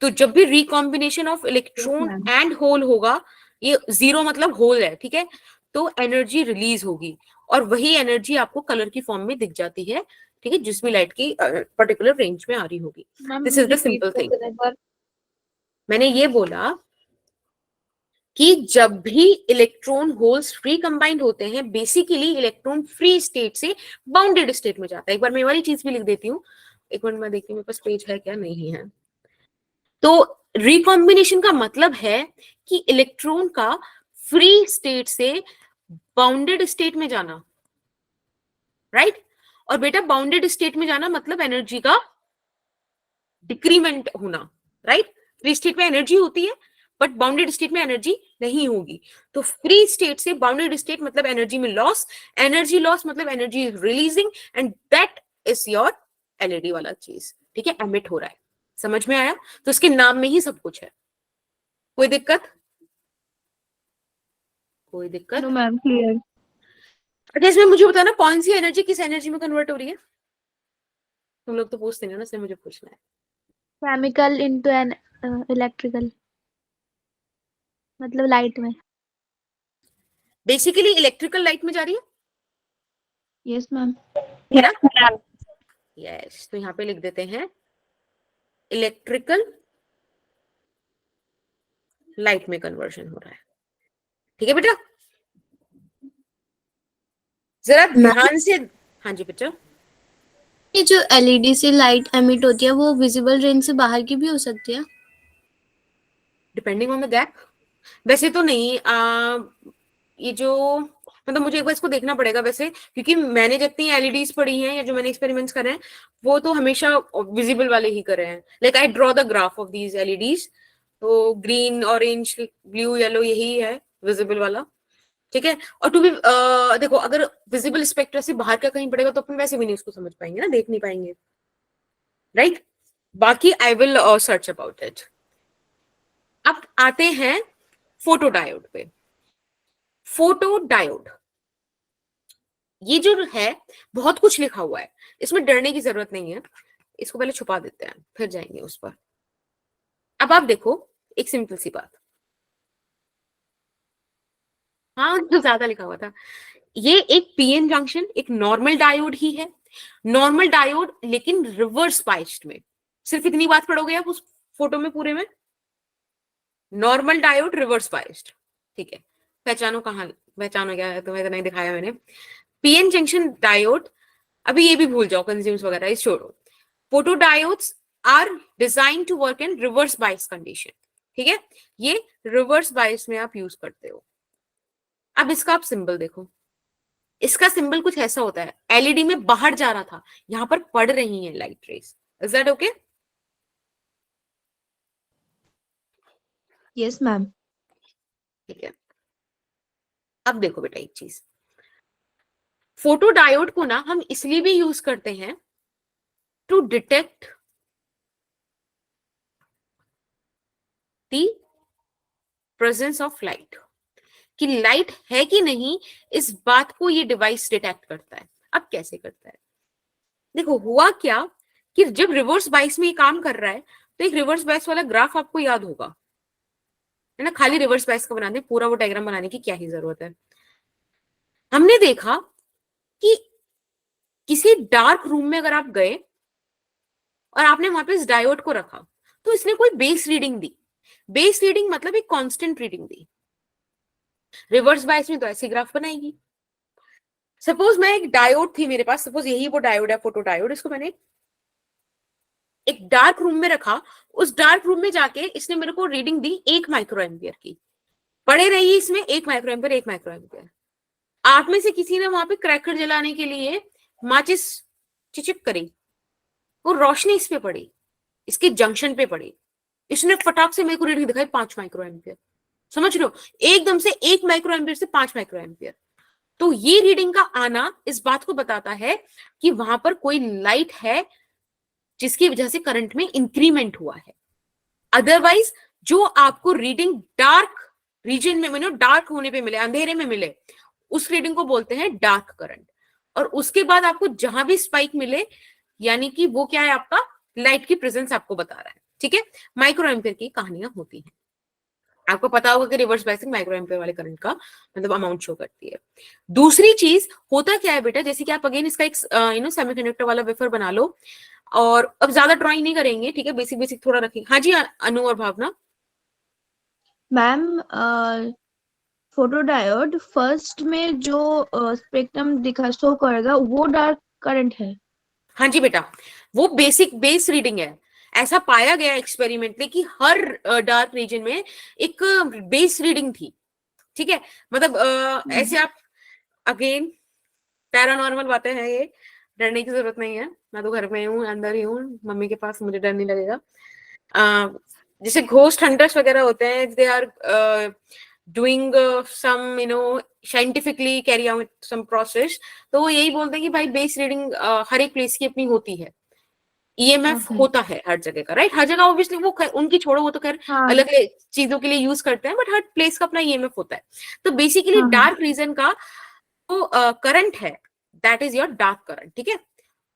तो जब भी recombination of electron and hole होगा, ये जीरो मतलब होल है, ठीक है, तो एनर्जी रिलीज होगी और वही एनर्जी आपको कलर की फॉर्म में दिख जाती है। ठीक है, जिस भी लाइट की पर्टिकुलर रेंज में आ रही होगी। This is the simple thing. मैंने ये बोला कि जब भी इलेक्ट्रॉन होल्स फ्री कंबाइंड होते हैं, बेसिकली इलेक्ट्रॉन फ्री स्टेट से बाउंडेड स्टेट में जाता है। एक बार मैं वाली चीज भी लिख देती हूँ, एक मिनट मैं देखती हूँ मेरे पास पेज है क्या, नहीं है। तो रिकॉम्बिनेशन का मतलब है कि इलेक्ट्रॉन का फ्री स्टेट से बाउंडेड स्टेट में जाना, राइट। और बेटा बाउंडेड स्टेट में जाना मतलब एनर्जी का डिक्रीमेंट होना, राइट। फ्री स्टेट में एनर्जी होती है बट बाउंडेड स्टेट में एनर्जी नहीं होगी। तो फ्री स्टेट से बाउंडेड स्टेट मतलब एनर्जी में लॉस, एनर्जी लॉस मतलब energy releasing, and that is your LED वाला चीज। ठीक है, एमिट हो रहा है। समझ में आया? तो इसके नाम में ही सब कुछ है। कोई दिक्कत? कोई दिक्कत? No ma'am, clear. अच्छा, इसमें मुझे बताना कौन सी एनर्जी किस एनर्जी में कन्वर्ट हो रही है? तुम लोग तो पूछते नहीं ना, इसलिए मुझे पूछना है। केमिकल इनटू एन इलेक्ट्रिकल, मतलब लाइट में। बेसिकली इलेक्ट्रिकल लाइट में जा रही है, यस मैम। है ना? यस, तो यहाँ पे लिख देते हैं इलेक्ट्रिकल लाइट में कन्वर्जन हो रहा है। ठीक है बेटा, जरा ध्यान से। हाँ जी बेटा। ये जो एलईडी से लाइट एमिट होती है वो विजिबल रेंज से बाहर की भी हो सकती है? Depending on the gap. वैसे तो नहीं, ये जो मतलब मुझे एक बार इसको देखना पड़ेगा वैसे, क्योंकि मैंने जितनी एलईडीज पढ़ी हैं या जो मैंने एक्सपेरिमेंट्स करे हैं वो तो हमेशा विजिबल वाले ही करे हैं। Like I draw the graph of these LEDs, तो ग्रीन ऑरेंज ब्लू येलो यही है विजिबल वाला। ठीक है, और टू भी देखो अगर विजिबल स्पेक्ट्रा से बाहर का कहीं पड़ेगा तो अपन वैसे भी नहीं उसको समझ पाएंगे ना, देख नहीं पाएंगे, राइट। बाकी I will search about it. अब आते हैं फोटो डायोड पे। फोटो डायोड ये जो है बहुत कुछ लिखा हुआ है, इसमें डरने की जरूरत नहीं है। इसको पहले छुपा देते हैं, फिर जाएंगे उस पर। अब आप देखो एक सिंपल सी बात, हाँ जो ज्यादा लिखा हुआ था, ये एक पीएन जंक्शन एक नॉर्मल डायोड ही है, नॉर्मल डायोड लेकिन रिवर्स बाइस्ड में। सिर्फ इतनी बात पढ़ोगे आप उस फोटो में पूरे में, नॉर्मल डायोड रिवर्स बाइस्ड, ठीक है। पहचानो कहाँ, पहचानो क्या है, तुम्हें तो नहीं दिखाया मैंने। पीएन जंक्शन डायोड, अभी ये भी भूल जाओ, कंज्यूम्स वगैरह इस छोड़ो। Photo diodes are design to work in reverse bias condition, ठीक है। ये रिवर्स बाइस में आप यूज करते हो। अब इसका आप सिंबल देखो, इसका सिंबल कुछ ऐसा होता है, एलईडी में बाहर जा रहा था, यहां पर पड़ रही है light rays. Is that okay? Yes ma'am. ठीक है। अब देखो बेटा एक चीज, फोटो डायोड को ना हम इसलिए भी यूज करते हैं to detect the presence of light, कि लाइट है कि नहीं इस बात को ये डिवाइस डिटेक्ट करता है। अब कैसे करता है, देखो हुआ क्या कि जब रिवर्स बाइस में ये काम कर रहा है, तो एक रिवर्स बाइस वाला ग्राफ आपको याद होगा, है ना। खाली रिवर्स बाइस का बना दे, पूरा वो डायग्राम बनाने की क्या ही जरूरत है। हमने देखा कि किसी डार्क रूम में अगर आप गए और आपने वहां पे इस डायोड को रखा, तो इसने कोई बेस रीडिंग दी। बेस रीडिंग मतलब एक कांस्टेंट रीडिंग दी। रिवर्स बायस में तो ऐसी ग्राफ बनाएगी। सपोज मैं एक डायोड थी मेरे पास, सपोज यही वो डायोड है, फोटो डायोड, इसको मैंने एक डार्क रूम में रखा। उस डार्क रूम में जाके इसने मेरे को रीडिंग दी 1 माइक्रो एम्पियर की, पड़े रही इसमें 1 माइक्रो एम्पियर 1 माइक्रो एम्पियर। आप में से किसी ने वहां पे क्रैकर जलाने के लिए माचिस चिचिक करी, वो रोशनी इस पे पड़ी, इसके जंक्शन पे पड़ी, इसने फटाक से मेरे को रीडिंग दिखाई 5 माइक्रो एम्पियर। समझ लो, एकदम से 1 माइक्रो एम्पियर से 5 माइक्रो एम्पियर। तो ये रीडिंग का आना इस बात को बताता है कि वहां पर कोई लाइट है जिसकी वजह से करंट में इंक्रीमेंट हुआ है। अदरवाइज जो आपको रीडिंग डार्क रीजन में, मतलब डार्क होने पे मिले, अंधेरे में मिले, उस रीडिंग को बोलते हैं डार्क करंट। और उसके बाद आपको जहां भी स्पाइक मिले, यानी कि वो क्या है, आपका लाइट की प्रेजेंस आपको बता रहा है। ठीक है, माइक्रो एम्पियर की कहानियां होती हैं। आपको पता होगा कि रिवर्स बायसिंग माइक्रो एम्पियर वाले करंट का मतलब अमाउंट शो करती है। दूसरी चीज होता क्या है बेटा, जैसे कि आप अगेन इसका एक सेमीकंडक्टर वाला वेफर बना लो, और अब ज्यादा ड्राइंग नहीं करेंगे, ठीक है, बेसिक बेसिक थोड़ा रखेंगे। हाँ जी अनु और भावना। मैम फोटो डायोड फर्स्ट में जो स्पेक्ट्रम दिखा शो करेगा वो डार्क करंट है। हाँ जी बेटा, वो बेसिक बेस रीडिंग है। ऐसा पाया गया एक्सपेरिमेंटली कि हर डार्क रीजन में एक बेस रीडिंग थी। ठीक है, मतलब ऐसे आप अगेन पैरानॉर्मल बातें हैं ये, डरने की जरूरत नहीं है। मैं तो घर में हूँ, अंदर ही हूँ, मम्मी के पास, मुझे डर नहीं लगेगा। जैसे घोस्ट हंटर्स वगैरह होते हैं, they are doing some scientifically carry out some process, तो वो यही बोलते हैं कि भाई बेस रीडिंग हर एक प्लेस की अपनी होती है। ईएमएफ होता है हर जगह का, राइट। हर जगह ऑब्वियसली वो उनकी छोड़ो, वो तो खैर अलग चीजों के लिए यूज करते हैं, बट हर प्लेस का अपना ईएमएफ होता है। तो बेसिकली डार्क रीजन का वो करंट है, that is your dark current. ठीक है,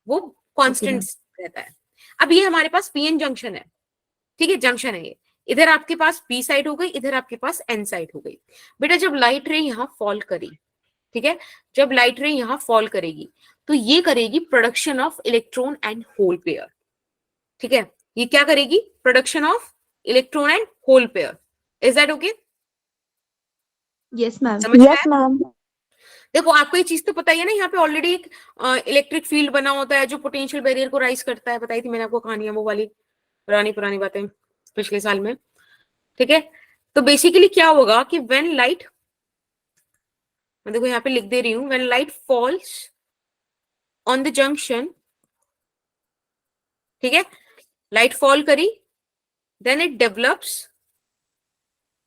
वो कांस्टेंट रहता है। अब ये हमारे पास पीएन जंक्शन है, ठीक है, जंक्शन है ये। इधर आपके पास पी साइड हो गई, इधर आपके पास एन साइड हो गई। बेटा जब लाइट रे यहाँ फॉल करी, ठीक है, जब लाइट रे यहाँ फॉल करेगी तो ये करेगी production of electron and hole pair. ठीक है, ये क्या करेगी, production of electron and hole pair. Is that okay? Yes ma'am. Yes ma'am. देखो आपको ये चीज तो पता ही है ना, यहाँ पे ऑलरेडी एक इलेक्ट्रिक फील्ड बना होता है जो पोटेंशियल बैरियर को राइज करता है। बताई थी मैंने आपको कहानियां, वो वाली पुरानी बातें पिछले साल में। ठीक है, तो बेसिकली क्या होगा कि व्हेन लाइट, मैं देखो यहाँ पे लिख दे रही हूँ, when light falls on the junction, ठीक है, लाइट फॉल करी, then it develops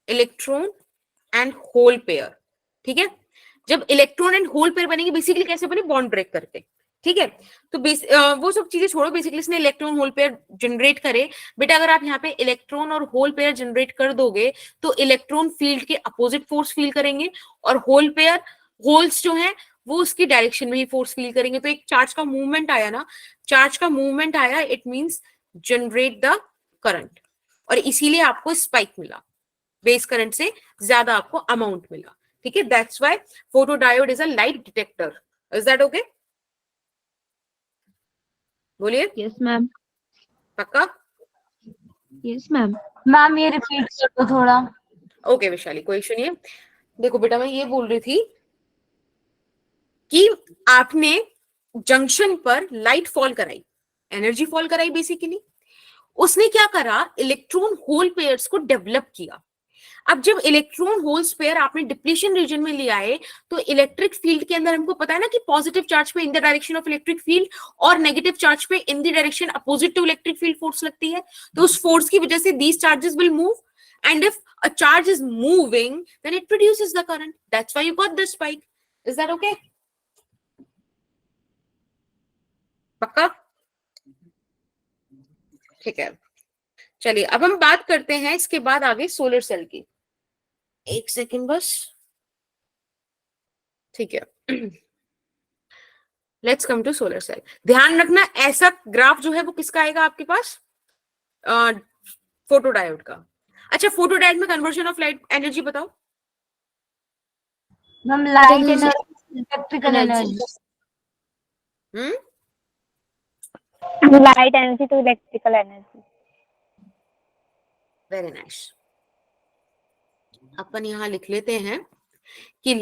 electron and hole pair. ठीक है, जब इलेक्ट्रॉन एंड होल पेयर बनेगी, बेसिकली कैसे बने, बॉन्ड ब्रेक करके। ठीक है, तो वो सब चीजें छोड़ो, बेसिकली इसने इलेक्ट्रॉन होल पेयर जनरेट करे। बेटा अगर आप यहाँ पे इलेक्ट्रॉन और होल पेयर जनरेट कर दोगे तो इलेक्ट्रॉन फील्ड के अपोजिट फोर्स फील करेंगे, और होल पेयर, होल्स जो हैं वो उसकी डायरेक्शन में ही फोर्स फील करेंगे। तो एक चार्ज का मूवमेंट आया ना, चार्ज का मूवमेंट आया, it means generate the current, और इसीलिए आपको स्पाइक मिला, बेस करंट से ज्यादा आपको अमाउंट मिला। ठीक है, that's why photodiode is a light detector. Is that okay? बोलिए। Yes ma'am. पक्का? Yes ma'am. मैम ये रिपीट कर दो थोड़ा। ओके वैशाली, कोई इशू नहीं है। देखो बेटा, मैं ये बोल रही थी कि आपने जंक्शन पर लाइट फॉल कराई, एनर्जी फॉल कराई बेसिकली। उसने क्या करा, इलेक्ट्रॉन होल पेयर्स को डेवलप किया। अब जब इलेक्ट्रॉन होल पेयर आपने डिप्लीशन रीजन में ले आए, तो इलेक्ट्रिक फील्ड के अंदर हमको पता है ना कि पॉजिटिव चार्ज पे in the direction of electric field और नेगेटिव चार्ज पे in the direction opposite to electric field force लगती है। तो उस फोर्स की वजह से these charges will move, and if a charge is moving then it produces the current. That's why you got the spike. Is that okay? पक्का? ठीक है, चलिए अब हम बात करते हैं इसके बाद आगे सोलर सेल की। एक सेकंड बस। ठीक है, let's come to solar cell. ध्यान रखना, ऐसा ग्राफ जो है वो किसका आएगा आपके पास? फोटोडायोड का। अच्छा, फोटोडायोड में कन्वर्जन ऑफ लाइट एनर्जी बताओ। Ma'am light energy, electrical energy. Light energy to electrical energy. Very nice. अपन यहाँ लिख लेते हैं कि,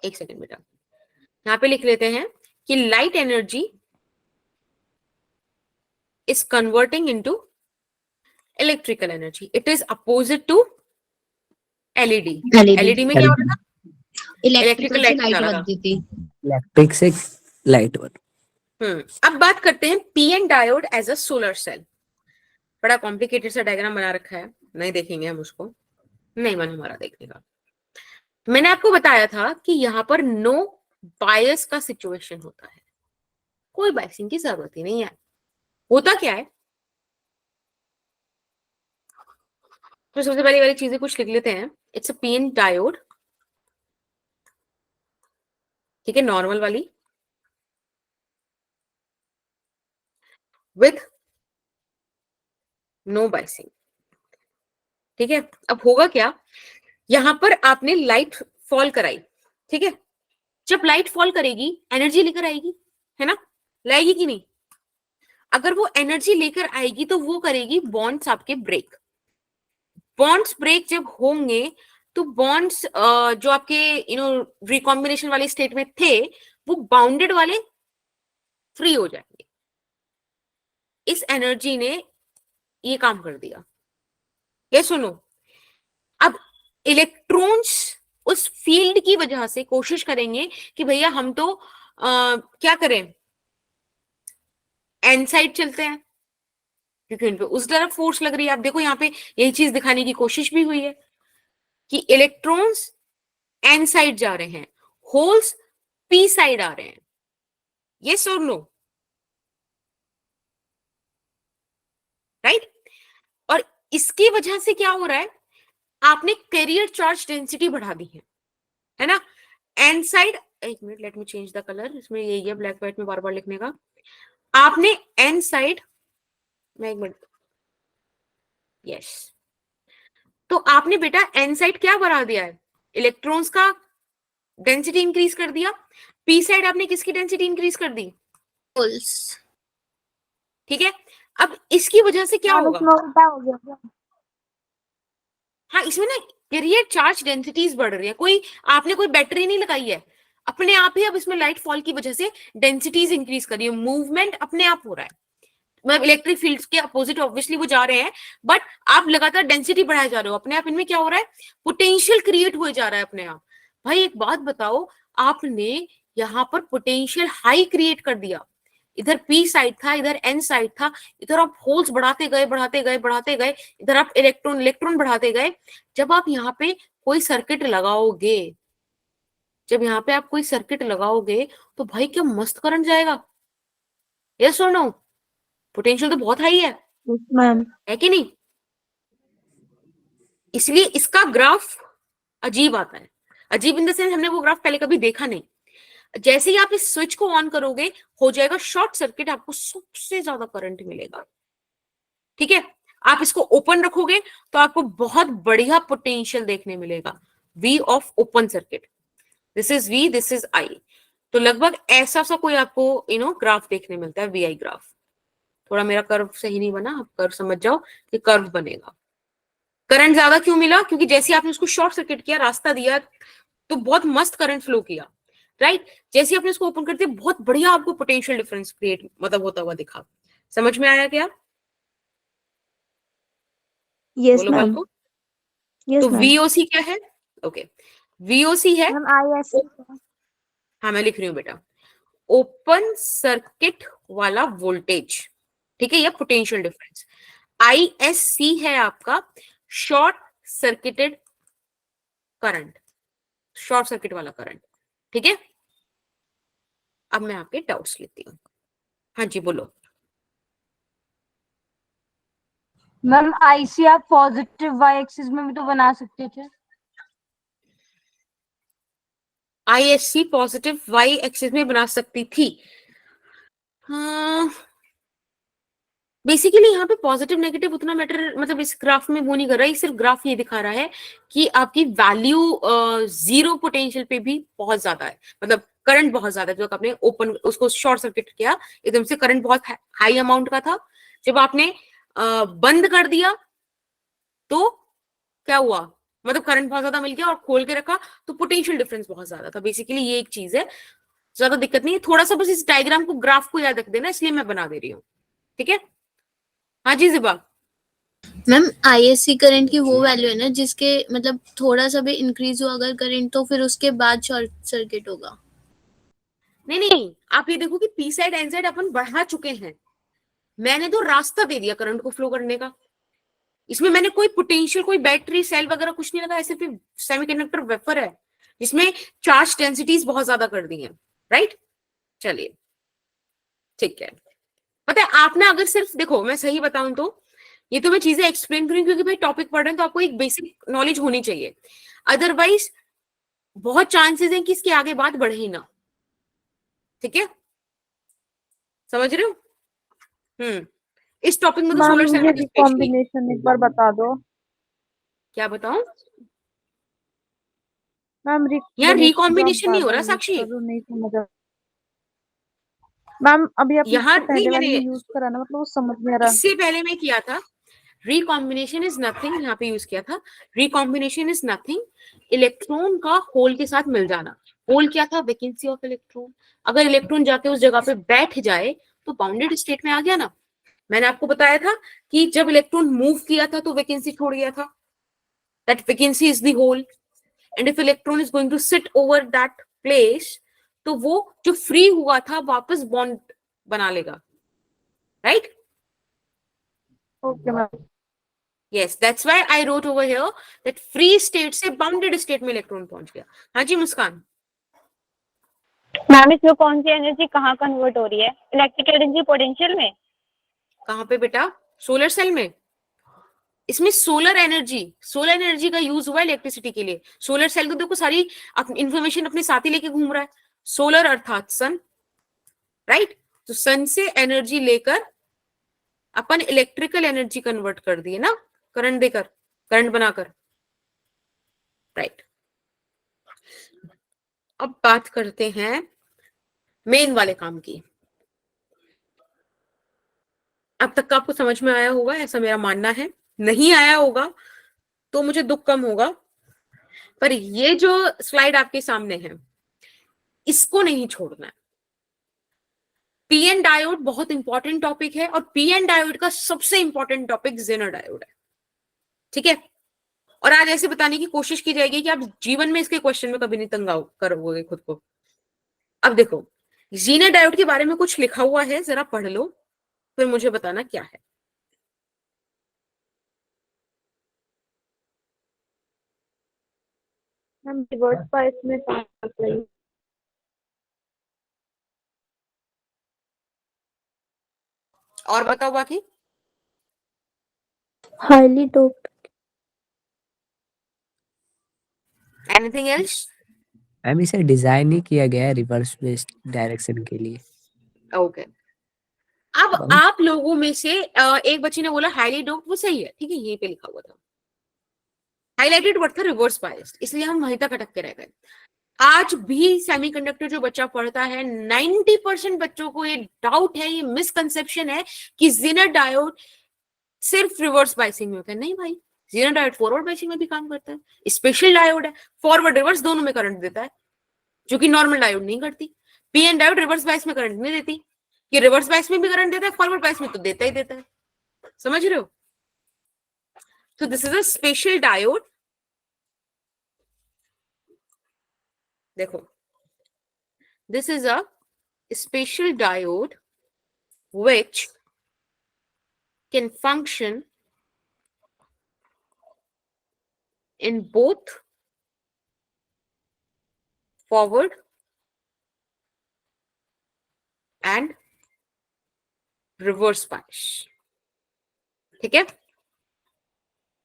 एक सेकंड बेटा, यहाँ पे लिख लेते हैं कि light energy is converting into electrical energy. It is opposite to LED. LED में क्या होता था? इलेक्ट्रिकल से लाइट लगा। बनती थी। इलेक्ट्रिक से लाइट वन। अब बात करते हैं PN diode as a solar cell. बड़ा कॉम्प्लिकेटेड सा डायग्राम बना रखा है, नहीं देखेंगे हम उसको, नहीं मन हमारा देखने का। मैंने आपको बताया था कि यहाँ पर नो बायस का सिचुएशन होता है, कोई बायसिंग की जरूरत ही नहीं है। होता क्या है, तो सबसे पहली वाली चीजें कुछ लिख लेते हैं। इट्स अ पीएन डायोड, ठीक है, नॉर्मल वाली, विथ नो बायसिंग। ठीक है, अब होगा क्या, यहां पर आपने लाइट फॉल कराई, ठीक है। जब लाइट फॉल करेगी एनर्जी लेकर आएगी, है ना, लाएगी कि नहीं? अगर वो एनर्जी लेकर आएगी तो वो करेगी बॉन्ड्स आपके ब्रेक। बॉन्ड्स ब्रेक जब होंगे तो बॉन्ड्स जो आपके रिकॉम्बिनेशन वाले स्टेट में थे, वो बाउंडेड वाले फ्री हो जाएंगे। इस एनर्जी ने ये काम कर दिया। ये सुनो, अब इलेक्ट्रॉन्स उस फील्ड की वजह से कोशिश करेंगे कि भैया हम तो क्या करें, एन साइड चलते हैं, क्योंकि उन पे उस तरफ फोर्स लग रही है। आप देखो यहाँ पे यही चीज दिखाने की कोशिश भी हुई है कि इलेक्ट्रॉन्स एन साइड जा रहे हैं, होल्स पी साइड आ रहे हैं। यस और नो? राइट? और इसकी वजह से क्या हो रहा है, आपने कैरियर चार्ज डेंसिटी बढ़ा दी है ना। एन साइड, एक minute, let me change the colour, इसमें यही है ब्लैक व्हाइट में बार बार लिखने का। आपने एन साइड में, एक मिनट, यस, तो आपने बेटा एन साइड क्या बढ़ा दिया है, इलेक्ट्रॉन्स का डेंसिटी इंक्रीज कर दिया। पी साइड आपने किसकी डेंसिटी इंक्रीज कर दी, होल्स। ठीक है। अब इसकी वजह से क्या होगा, हाँ, इसमें ना कैरियर चार्ज डेंसिटीज बढ़ रही है। आपने कोई बैटरी नहीं लगाई है, अपने आप ही अब इसमें लाइट फॉल की वजह से डेंसिटीज इंक्रीज कर रही है, मूवमेंट अपने आप हो रहा है। मतलब इलेक्ट्रिक फील्ड्स के अपोजिट ऑब्वियसली वो जा रहे हैं, बट आप लगातार डेंसिटी बढ़ाए जा रहे हो, अपने आप इनमें क्या हो रहा है, पोटेंशियल क्रिएट हुए जा रहा है अपने आप। भाई एक बात बताओ, आपने यहाँ पर पोटेंशियल हाई क्रिएट कर दिया, इधर पी साइड था, इधर एन साइड था, इधर आप होल्स बढ़ाते गए बढ़ाते गए बढ़ाते गए, इधर आप इलेक्ट्रॉन बढ़ाते गए। जब आप यहाँ पे कोई सर्किट लगाओगे, जब यहाँ पे आप कोई सर्किट लगाओगे तो भाई क्या मस्त करंट जाएगा। यस और नो? पोटेंशियल तो बहुत हाई है, मैम। है कि नहीं? इसलिए इसका ग्राफ अजीब आता है। अजीब इन द सेंस हमने वो ग्राफ पहले कभी देखा नहीं। जैसे ही आप इस स्विच को ऑन करोगे हो जाएगा शॉर्ट सर्किट, आपको सबसे ज्यादा करंट मिलेगा। ठीक है, आप इसको ओपन रखोगे तो आपको बहुत बढ़िया पोटेंशियल देखने मिलेगा, V of open circuit. This is V, this is I। तो लगभग ऐसा सा कोई आपको ग्राफ देखने मिलता है, VI ग्राफ। थोड़ा मेरा कर्व सही नहीं बना, आप कर्व समझ जाओ कि कर्व बनेगा। करंट ज्यादा क्यों मिला? क्योंकि जैसे आपने उसको शॉर्ट सर्किट किया, रास्ता दिया, तो बहुत मस्त करंट फ्लो किया, राइट। जैसे आपने उसको ओपन कर दिया, बहुत बढ़िया आपको पोटेंशियल डिफरेंस क्रिएट मतलब होता हुआ दिखा। समझ में आया क्या? यस बोलो मैम, बालको। यस तो मैम। VOC क्या है? ओके, VOC है, मैम ISC। हाँ मैं लिख रही हूँ बेटा, ओपन सर्किट वाला वोल्टेज। ठीक है, यह पोटेंशियल डिफरेंस। ISC है आपका short circuited current, short circuit वाला करंट। ठीक है, अब मैं आपके डाउट्स लेती हूँ। हाँ जी बोलो। मैम आईसी आप पॉजिटिव वाई एक्सिस में भी तो बना सकते थे। ISC पॉजिटिव Y एक्सिस में बना सकती थी। हाँ, बेसिकली यहाँ पे पॉजिटिव नेगेटिव उतना मैटर मतलब इस ग्राफ में वो नहीं कर रहा है, सिर्फ ग्राफ ये दिखा रहा है कि आपकी वैल्यू जीरो पोटेंशियल पे भी बहुत ज्यादा है, मतलब करंट बहुत ज्यादा है। जब आपने ओपन उसको शॉर्ट सर्किट किया, एकदम से करंट बहुत हाई अमाउंट का था। जब आपने बंद कर दिया तो क्या हुआ, मतलब करंट बहुत ज्यादा मिल गया, और खोल के रखा तो पोटेंशियल डिफरेंस बहुत ज्यादा था। बेसिकली ये एक चीज है, ज्यादा दिक्कत नहीं है। थोड़ा सा बस इस डायग्राम को, ग्राफ को याद रख देना, इसलिए मैं बना दे रही हूँ। ठीक है, हाँ जी जिबा। मैम ISC करंट की वो वैल्यू है ना जिसके मतलब थोड़ा सा भी इंक्रीज हुआ अगर करंट तो फिर उसके बाद शॉर्ट सर्किट होगा। नहीं नहीं, आप ये देखो कि पी साइड एन साइड अपन बढ़ा चुके हैं, मैंने तो रास्ता दे दिया करंट को फ्लो करने का। इसमें मैंने कोई पोटेंशियल, कोई बैटरी सेल वगैरह कुछ नहीं लगाया, सिर्फ सेमीकंडक्टर वेफर है जिसमें चार्ज डेंसिटीज बहुत ज्यादा कर दी हैं, राइट। चलिए ठीक है, पता है आपने अगर सिर्फ देखो, मैं सही बताऊं तो ये तो मैं चीजें एक्सप्लेन करूँ क्योंकि भाई टॉपिक पढ़ रहे हैं तो आपको एक बेसिक नॉलेज होनी चाहिए, अदरवाइज बहुत चांसेस हैं कि इसके आगे बात बढ़े ही ना। ठीक है, समझ रहे हो? इस टॉपिक में तो सोलर सेल मुझे कॉम्बिनेशन एक बार बता दो। क्या बताऊं मैम यार, रिकॉम्बिनेशन नहीं हो रहा साक्षी। नहीं समझ आ मैम, अभी आपने यहाँ इससे नहीं, पहले वाले मैंने में यूज करा ना, मतलब वो समझ में आ रहा। इससे पहले मैं किया था, रिकॉम्बिनेशन इज नथिंग, यहाँ पे यूज किया था। रिकॉम्बिनेशन इज नथिंग, इलेक्ट्रॉन का होल के साथ मिल जाना। होल क्या था? Vacancy of electron. अगर इलेक्ट्रॉन जाके उस जगह पे बैठ जाए तो बाउंडेड स्टेट में आ गया ना। मैंने आपको बताया था कि जब इलेक्ट्रॉन मूव किया था तो वैकेंसी छोड़ गया था, that vacancy is the hole, and if electron is going to sit over that place तो वो जो फ्री हुआ था वापस बॉन्ड बना लेगा, right. Okay ma'am. Yes, that's why I wrote over here that free state से bounded state में इलेक्ट्रॉन पहुंच गया। हाँ जी मुस्कान। मैम इसमें कौन सी एनर्जी कहाँ कन्वर्ट हो रही है? इलेक्ट्रिक एनर्जी पोटेंशियल में? कहाँ पे बेटा? सोलर सेल में। इसमें सोलर एनर्जी का यूज हुआ इलेक्ट्रिसिटी के लिए। सोलर सेल को देखो सारी इंफॉर्मेशन अपने साथ ही लेके घूम रहा है। सोलर अर्थात सन, राइट। तो सन से एनर्जी लेकर अपन इलेक्ट्रिकल एनर्जी कन्वर्ट कर दिए ना, करंट देकर, करंट बनाकर, राइट। अब बात करते हैं मेन वाले काम की। अब तक का आपको समझ में आया होगा ऐसा मेरा मानना है, नहीं आया होगा तो मुझे दुख कम होगा, पर ये जो स्लाइड आपके सामने है इसको नहीं छोड़ना है। पीएन डायोड बहुत इंपॉर्टेंट टॉपिक है, और पीएन डायोड का सबसे इंपॉर्टेंट टॉपिक जेनर डायोड है। ठीक है, और आज ऐसे बताने की कोशिश की जाएगी कि आप जीवन में इसके क्वेश्चन में कभी नहीं तंग करोगे खुद को। अब देखो, जेनर डायोड के बारे में कुछ लिखा हुआ है, जरा पढ़ लो फिर मुझे बताना क्या है। मैम रिवर्स बायस में कहाँ चाहिए? और बताओ बाकी। Highly doped. Anything else? Ma'am इसे डिजाइन ही किया गया है रिवर्स बेस्ड डायरेक्शन के लिए। ओके अब बहुत आप लोगों में से एक बच्ची ने बोला हाईली डोप, वो सही है, ठीक है, यहीं पे लिखा हुआ था हाईलाइटेड वर्ड था रिवर्स बायस्ड, इसलिए हम वहीं तक अटक के रह गए। आज भी सेमीकंडक्टर जो बच्चा पढ़ता है 90% बच्चों को ये डाउट है, ये मिसकंसेप्शन है कि जेनर डायोड सिर्फ रिवर्स बायसिंग में होता है। नहीं भाई, जेनर डायोड फॉरवर्ड बायसिंग में भी काम करता है, स्पेशल डायोड है, फॉरवर्ड रिवर्स दोनों में करंट देता है, जो कि नॉर्मल डायोड नहीं करती। पीएन डायोड रिवर्स बायस में करंट नहीं देती, कि रिवर्स बायस में भी करंट देता है, फॉरवर्ड बायस में तो देता ही देता है। समझ रहे हो? तो this is a special diode. देखो, this is a special diode which can function in both forward and reverse bias। ठीक है,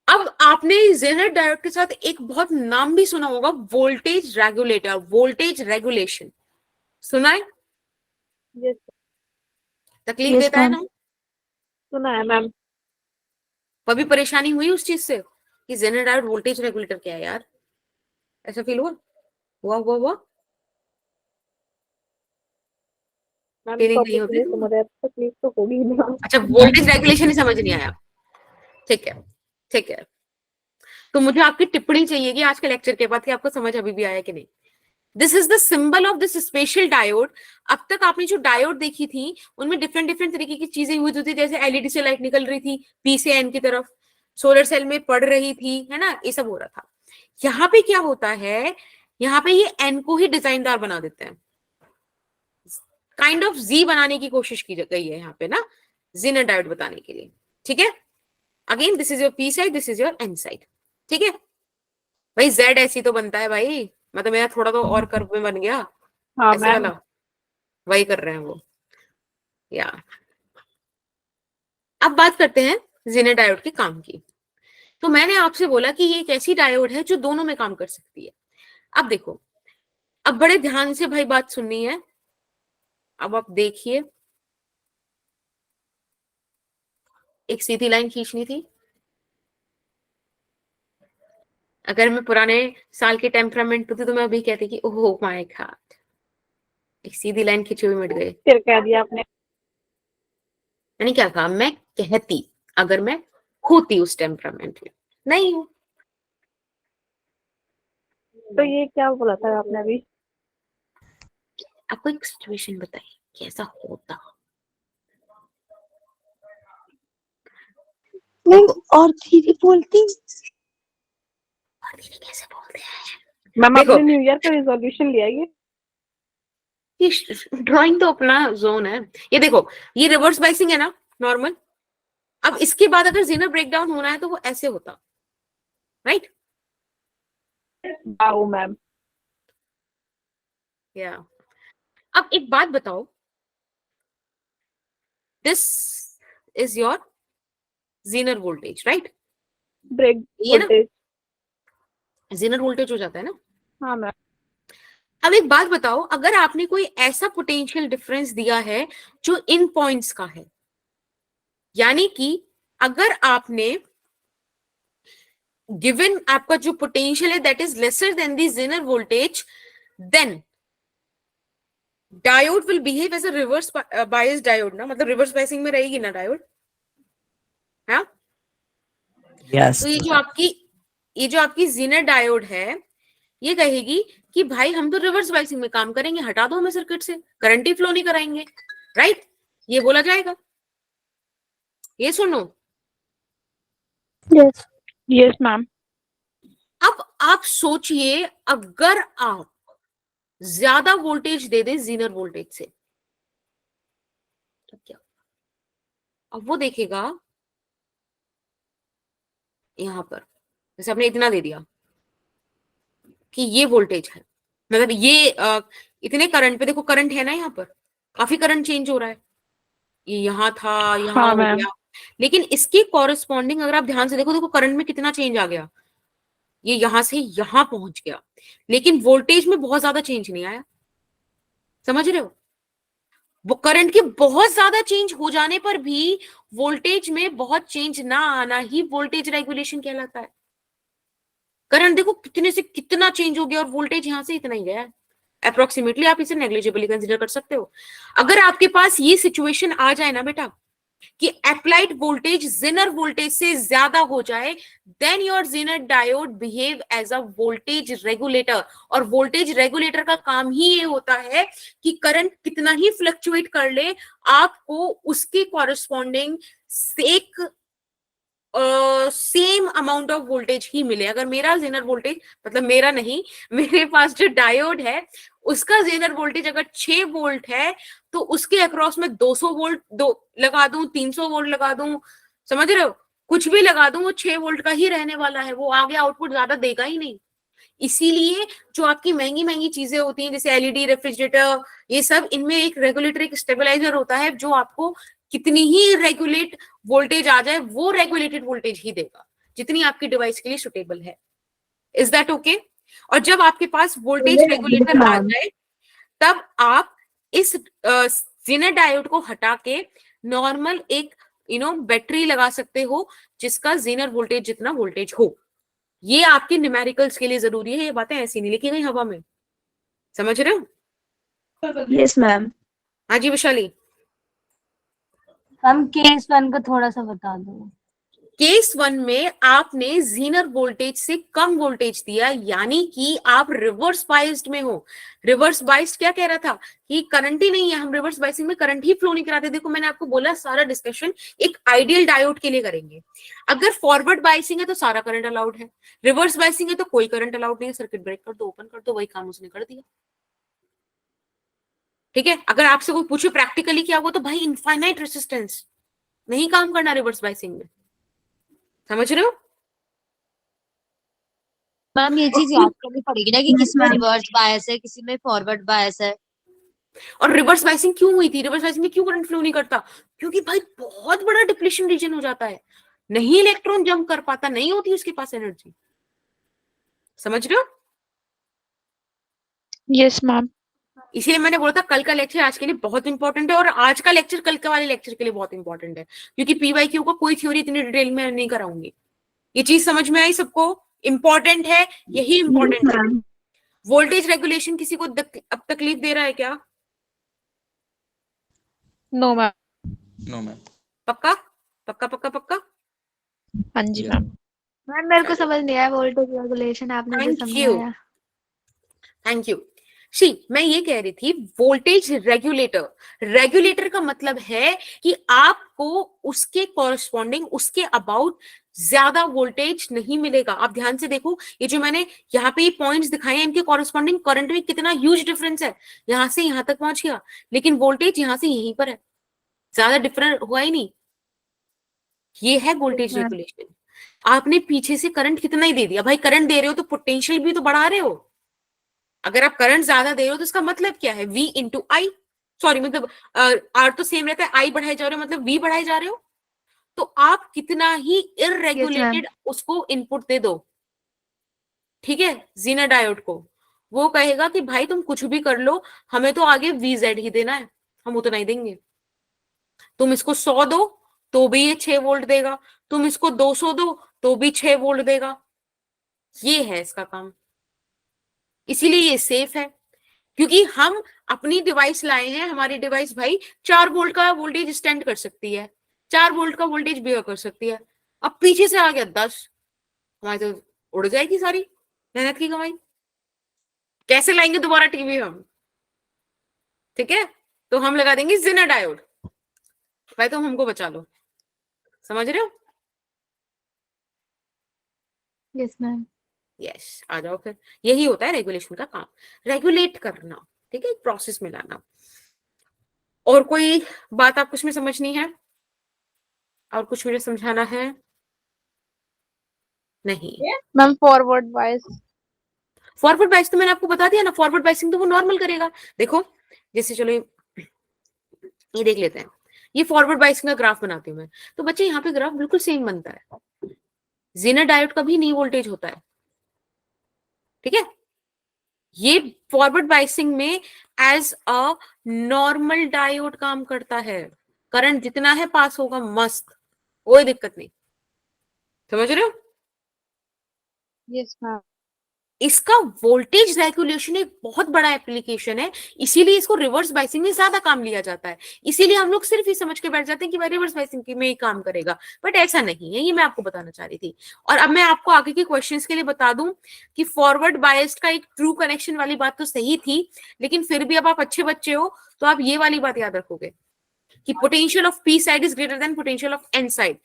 अब आपने जेनर डायोड के साथ एक बहुत नाम भी सुना होगा, वोल्टेज रेगुलेटर, वोल्टेज रेगुलेशन, सुना है? यस तकलीफ Yes, देता है ma'am. ना? सुना है मैम। कभी परेशानी हुई उस चीज से कि जेनर डायोड वोल्टेज रेगुलेटर क्या है यार? ऐसा फील हुआ? हुआ मैम Feeling नहीं टॉपिक होती नहीं तो? समझ आया, तकलीफ तो होगी ना। अच्छा, वोल्टेज रेगुलेशन ही समझ नहीं आया। ठीक है, ठीक है, तो मुझे आपकी टिप्पणी चाहिए कि आज के लेक्चर के बाद कि आपको समझ अभी भी आया कि नहीं। This is the symbol of this special diode. अब तक आपने जो डायोड देखी थी उनमें डिफरेंट डिफरेंट तरीके की चीजें हुई थी, जैसे एलईडी से लाइट निकल रही थी पी से एन की तरफ, सोलर सेल में पड़ रही थी, है ना, ये सब हो रहा था। यहाँ पे क्या होता है, यहाँ पे ये एन को ही डिजाइनदार बना देते हैं, काइंड ऑफ जी बनाने की कोशिश की गई है यहाँ पे ना, जेनर डायोड बताने के लिए। ठीक है, again this is your P side, this is your N side. ठीक है भाई, जेड ऐसी तो बनता है भाई, मतलब मेरा थोड़ा तो और कर्व में बन गया, हाँ ऐसे मैम। वाला वही कर रहे हैं वो। या अब बात करते हैं जेनर डायोड के काम की। तो मैंने आपसे बोला कि ये एक ऐसी डायोड है जो दोनों में काम कर सकती है। अब देखो, अब बड़े ध्यान से भाई बात सुननी है। अब आप देखिए, एक सीधी लाइन खींचनी थी। अगर मैं पुराने साल के टेम्परामेंट होती तो मैं अभी कहती कि ओह माय गॉड, एक सीधी लाइन खींचे हुए मिट गए। फिर कह दिया आपने। मैंने क्या कहा, मैं कहती अगर मैं होती उस टेम्परामेंट में, नहीं हूं। तो ये क्या बोला था आपने अभी? आपको एक सिचुएशन बताइए कैसा होता। मैम और धीरे बोलती। और धीरे कैसे बोलते हैं? मैम देखो, आपने न्यू ईयर का रिजोल्यूशन लिया ये? ड्राइंग तो अपना जोन है। ये देखो, ये रिवर्स बाइसिंग है ना, नॉर्मल। अब इसके बाद अगर जेनर ब्रेकडाउन होना है तो वो ऐसे होता, राइट? Wow ma'am. या अब एक बात बताओ, this is your zener voltage, right? Break ये ना वोल्टेज। जेनर वोल्टेज हो जाता है ना। हाँ मैम। अब एक बात बताओ, अगर आपने कोई ऐसा पोटेंशियल डिफरेंस दिया है जो इन पॉइंट्स का है, यानी कि अगर आपने गिवन आपका जो पोटेंशियल है that is lesser then the zener voltage, then diode will behave as a reverse bias diode ना, मतलब रिवर्स बायसिंग में रहेगी ना डायोड। हाँ, यस तो ये जो आपकी जेनर डायोड है, ये कहेगी कि भाई हम तो रिवर्स बायसिंग में काम करेंगे, हटा दो हमें सर्किट से, करंट ही फ्लो नहीं कराएंगे, राइट? ये बोला जाएगा। ये सुनो, यस यस मैम। अब आप सोचिए, अगर आप ज्यादा वोल्टेज दे दें जेनर वोल्टेज से तो क्या? अब वो देखेगा यहां पर, जैसे आपने इतना दे दिया कि ये वोल्टेज है, मतलब ये इतने करंट पे, देखो करंट है ना, यहाँ पर काफी करंट चेंज हो रहा है, ये यहाँ था, यहाँ हाँ हो मैम। गया, लेकिन इसके कॉरेस्पॉन्डिंग अगर आप ध्यान से देखो, देखो करंट में कितना चेंज आ गया, ये यहां से यहां पहुंच गया, लेकिन वोल्टेज में बहुत ज्यादा चेंज नहीं आया। समझ रहे हो? वो करंट के बहुत ज्यादा चेंज हो जाने पर भी वोल्टेज में बहुत चेंज ना आना ही वोल्टेज रेगुलेशन कहलाता है। करंट देखो कितने से कितना चेंज हो गया और वोल्टेज यहां से इतना ही गया है। अप्रोक्सीमेटली आप इसे नेग्लिजिबली कंसीडर कर सकते हो। अगर आपके पास ये सिचुएशन आ जाए ना बेटा कि अप्लाइड वोल्टेज जेनर वोल्टेज से ज्यादा हो जाए, then your zener diode behave as a voltage regulator. और वोल्टेज रेगुलेटर का काम ही ये होता है कि करंट कितना ही फ्लक्चुएट कर ले, आपको उसके कॉरेस्पॉन्डिंग एक सेम अमाउंट ऑफ वोल्टेज ही मिले। अगर मेरा जेनर वोल्टेज, मतलब मेरा नहीं, मेरे पास जो डायोड है उसका जेनर वोल्टेज अगर 6 वोल्ट है, तो उसके अक्रॉस में 200 वोल्ट लगा दूं, 300 वोल्ट लगा दूं, समझ रहे हो, कुछ भी लगा दूं, वो 6 वोल्ट का ही रहने वाला है, वो आगे आउटपुट ज्यादा देगा ही नहीं। इसीलिए जो आपकी महंगी महंगी चीजें होती हैं जैसे एलईडी, रेफ्रिजरेटर, ये सब, इनमें एक रेगुलेटर, एक स्टेबलाइजर होता है जो आपको कितनी ही रेगुलेट वोल्टेज आ जाए वो रेगुलेटेड वोल्टेज ही देगा जितनी आपकी डिवाइस के लिए सुटेबल है। Is that okay? और जब आपके पास वोल्टेज रेगुलेटर आ जाए तब आप इस जेनर डायोड को हटा के नॉर्मल एक बैटरी लगा सकते हो जिसका जेनर वोल्टेज जितना वोल्टेज हो। ये आपके न्यूमेरिकल्स के लिए जरूरी है, ये बातें ऐसी नहीं लिखी गई हवा में। समझ रहे हो? Yes ma'am. हाँ जी विशाली। हम केस 1 को थोड़ा सा बता दो। केस 1 में आपने जीनर वोल्टेज से कम वोल्टेज दिया, यानी कि आप रिवर्स बाइस्ड में हो। रिवर्स बाइस्ड क्या कह रहा था कि करंट ही नहीं है, हम रिवर्स बाइसिंग में करंट ही फ्लो नहीं कराते। देखो मैंने आपको बोला सारा डिस्कशन एक आइडियल डायोड के लिए करेंगे। अगर फॉरवर्ड बाइसिंग है तो सारा करंट अलाउड है, रिवर्स बाइसिंग है तो कोई करंट अलाउड नहीं है। सर्किट ब्रेक कर दो, ओपन कर दो, वही काम उसने कर दिया। ठीक है? अगर आपसे कोई पूछे प्रैक्टिकली क्या हुआ तो भाई इनफाइनाइट रेजिस्टेंस, नहीं काम करना रिवर्स बाइसिंग में। समझ रहे हो? मैम ये चीज याद करनी पड़ेगी ना कि किसी में रिवर्स बायस है, किसी में फॉरवर्ड बायस है। और रिवर्स बाइसिंग क्यों हुई थी? रिवर्स बाइसिंग में क्यों करंट फ्लो नहीं करता? क्योंकि भाई बहुत बड़ा डिप्लीशन रीजन हो जाता है, नहीं इलेक्ट्रॉन जंप कर पाता, नहीं होती उसके पास एनर्जी। समझ रहे हो? Yes ma'am. इसलिए मैंने बोला था कल का लेक्चर आज के लिए बहुत इंपॉर्टेंट है और आज का लेक्चर कल के वाले लेक्चर के लिए बहुत इंपॉर्टेंट है, क्योंकि पीवाईक्यू का कोई थ्योरी इतनी डिटेल में नहीं कराऊंगी। ये चीज समझ में आई सबको? इंपॉर्टेंट है, यही इंपॉर्टेंट है। वोल्टेज रेगुलेशन किसी को अब तकलीफ दे रहा है क्या? No ma'am. No ma'am. पक्का पक्का पक्का पक्का? हाँ जी मैम। मैम मेरे को समझ नहीं आया वोल्टेज रेगुलेशन आपने जो थैंक यू, समझाया। Thank you. सी मैं ये कह रही थी वोल्टेज रेगुलेटर, रेगुलेटर का मतलब है कि आपको उसके कॉरस्पॉन्डिंग, उसके अबाउट ज्यादा वोल्टेज नहीं मिलेगा। आप ध्यान से देखो, ये जो मैंने यहाँ पे पॉइंट्स दिखाए हैं इनके कॉरस्पॉन्डिंग करंट में कितना ह्यूज डिफरेंस है। यहां से यहां तक पहुंच गया, लेकिन वोल्टेज यहां से यहीं पर है, ज्यादा डिफरेंट हुआ ही नहीं। ये है वोल्टेज रेगुलेशन। आपने पीछे से करंट कितना ही दे दिया, भाई करंट दे रहे हो तो पोटेंशियल भी तो बढ़ा रहे हो। अगर आप करंट ज्यादा दे रहे हो तो इसका मतलब क्या है? V इंटू आई, सॉरी मतलब R तो सेम रहता है, I बढ़ाए जा रहे हो मतलब V बढ़ाए जा रहे हो। तो आप कितना ही इररेगुलेटेड उसको इनपुट दे दो, ठीक है, जीनर डायोड को, वो कहेगा कि भाई तुम कुछ भी कर लो, हमें तो आगे VZ ही देना है, हम उतना ही देंगे। तुम इसको 100 दो तो भी ये 6 वोल्ट देगा, तुम इसको 200 दो तो भी 6 वोल्ट देगा। ये है इसका काम। इसीलिए ये सेफ है, क्योंकि हम अपनी डिवाइस लाए हैं। हमारी डिवाइस भाई 4 वोल्ट का वोल्टेज स्टैंड कर सकती है, 4 वोल्ट का वोल्टेज बियर कर सकती है। अब पीछे से आ गया 10, हमारी तो उड़ जाएगी सारी मेहनत की कमाई। कैसे लाएंगे दोबारा टीवी हम? ठीक है, तो हम लगा देंगे जेनर डायोड, भाई तुम हमको बचा लो। समझ रहे हो? Yes ma'am. यस, आ जाओ फिर। यही होता है रेगुलेशन का काम, रेगुलेट करना, ठीक है, एक प्रोसेस में लाना। और कोई बात आपको इसमें समझनी है? और कुछ मुझे समझाना है? नहीं। Ma'am forward bias. फॉरवर्ड बाइस तो मैंने आपको बता दिया ना, फॉरवर्ड बाइसिंग तो वो नॉर्मल करेगा। देखो जैसे, चलो ये देख लेते हैं, ये फॉरवर्ड बाइसिंग का ग्राफ बनाती हूँ मैं। तो बच्चे यहाँ पे ग्राफ बिल्कुल सेम बनता है। जेनर डायोड का भी नी वोल्टेज होता है, ठीक है, ये फॉरवर्ड बायसिंग में एज अ नॉर्मल डायोड काम करता है, करंट जितना है पास होगा मस्त, कोई दिक्कत नहीं, समझ रहे हो। Yes, ma'am. इसका वोल्टेज रेगुलेशन एक बहुत बड़ा एप्लीकेशन है, इसीलिए इसको रिवर्स बायसिंग में ज्यादा काम लिया जाता है, इसीलिए हम लोग सिर्फ ये समझ के बैठ जाते हैं कि भाई रिवर्स बायसिंग में ही काम करेगा, बट ऐसा नहीं है, ये मैं आपको बताना चाह रही थी। और अब मैं आपको आगे के क्वेश्चंस के लिए बता दूं कि फॉरवर्ड बायस्ड का एक ट्रू कनेक्शन वाली बात तो सही थी, लेकिन फिर भी अब आप अच्छे बच्चे हो तो आप ये वाली बात याद रखोगे कि potential of P side is greater then potential of N side,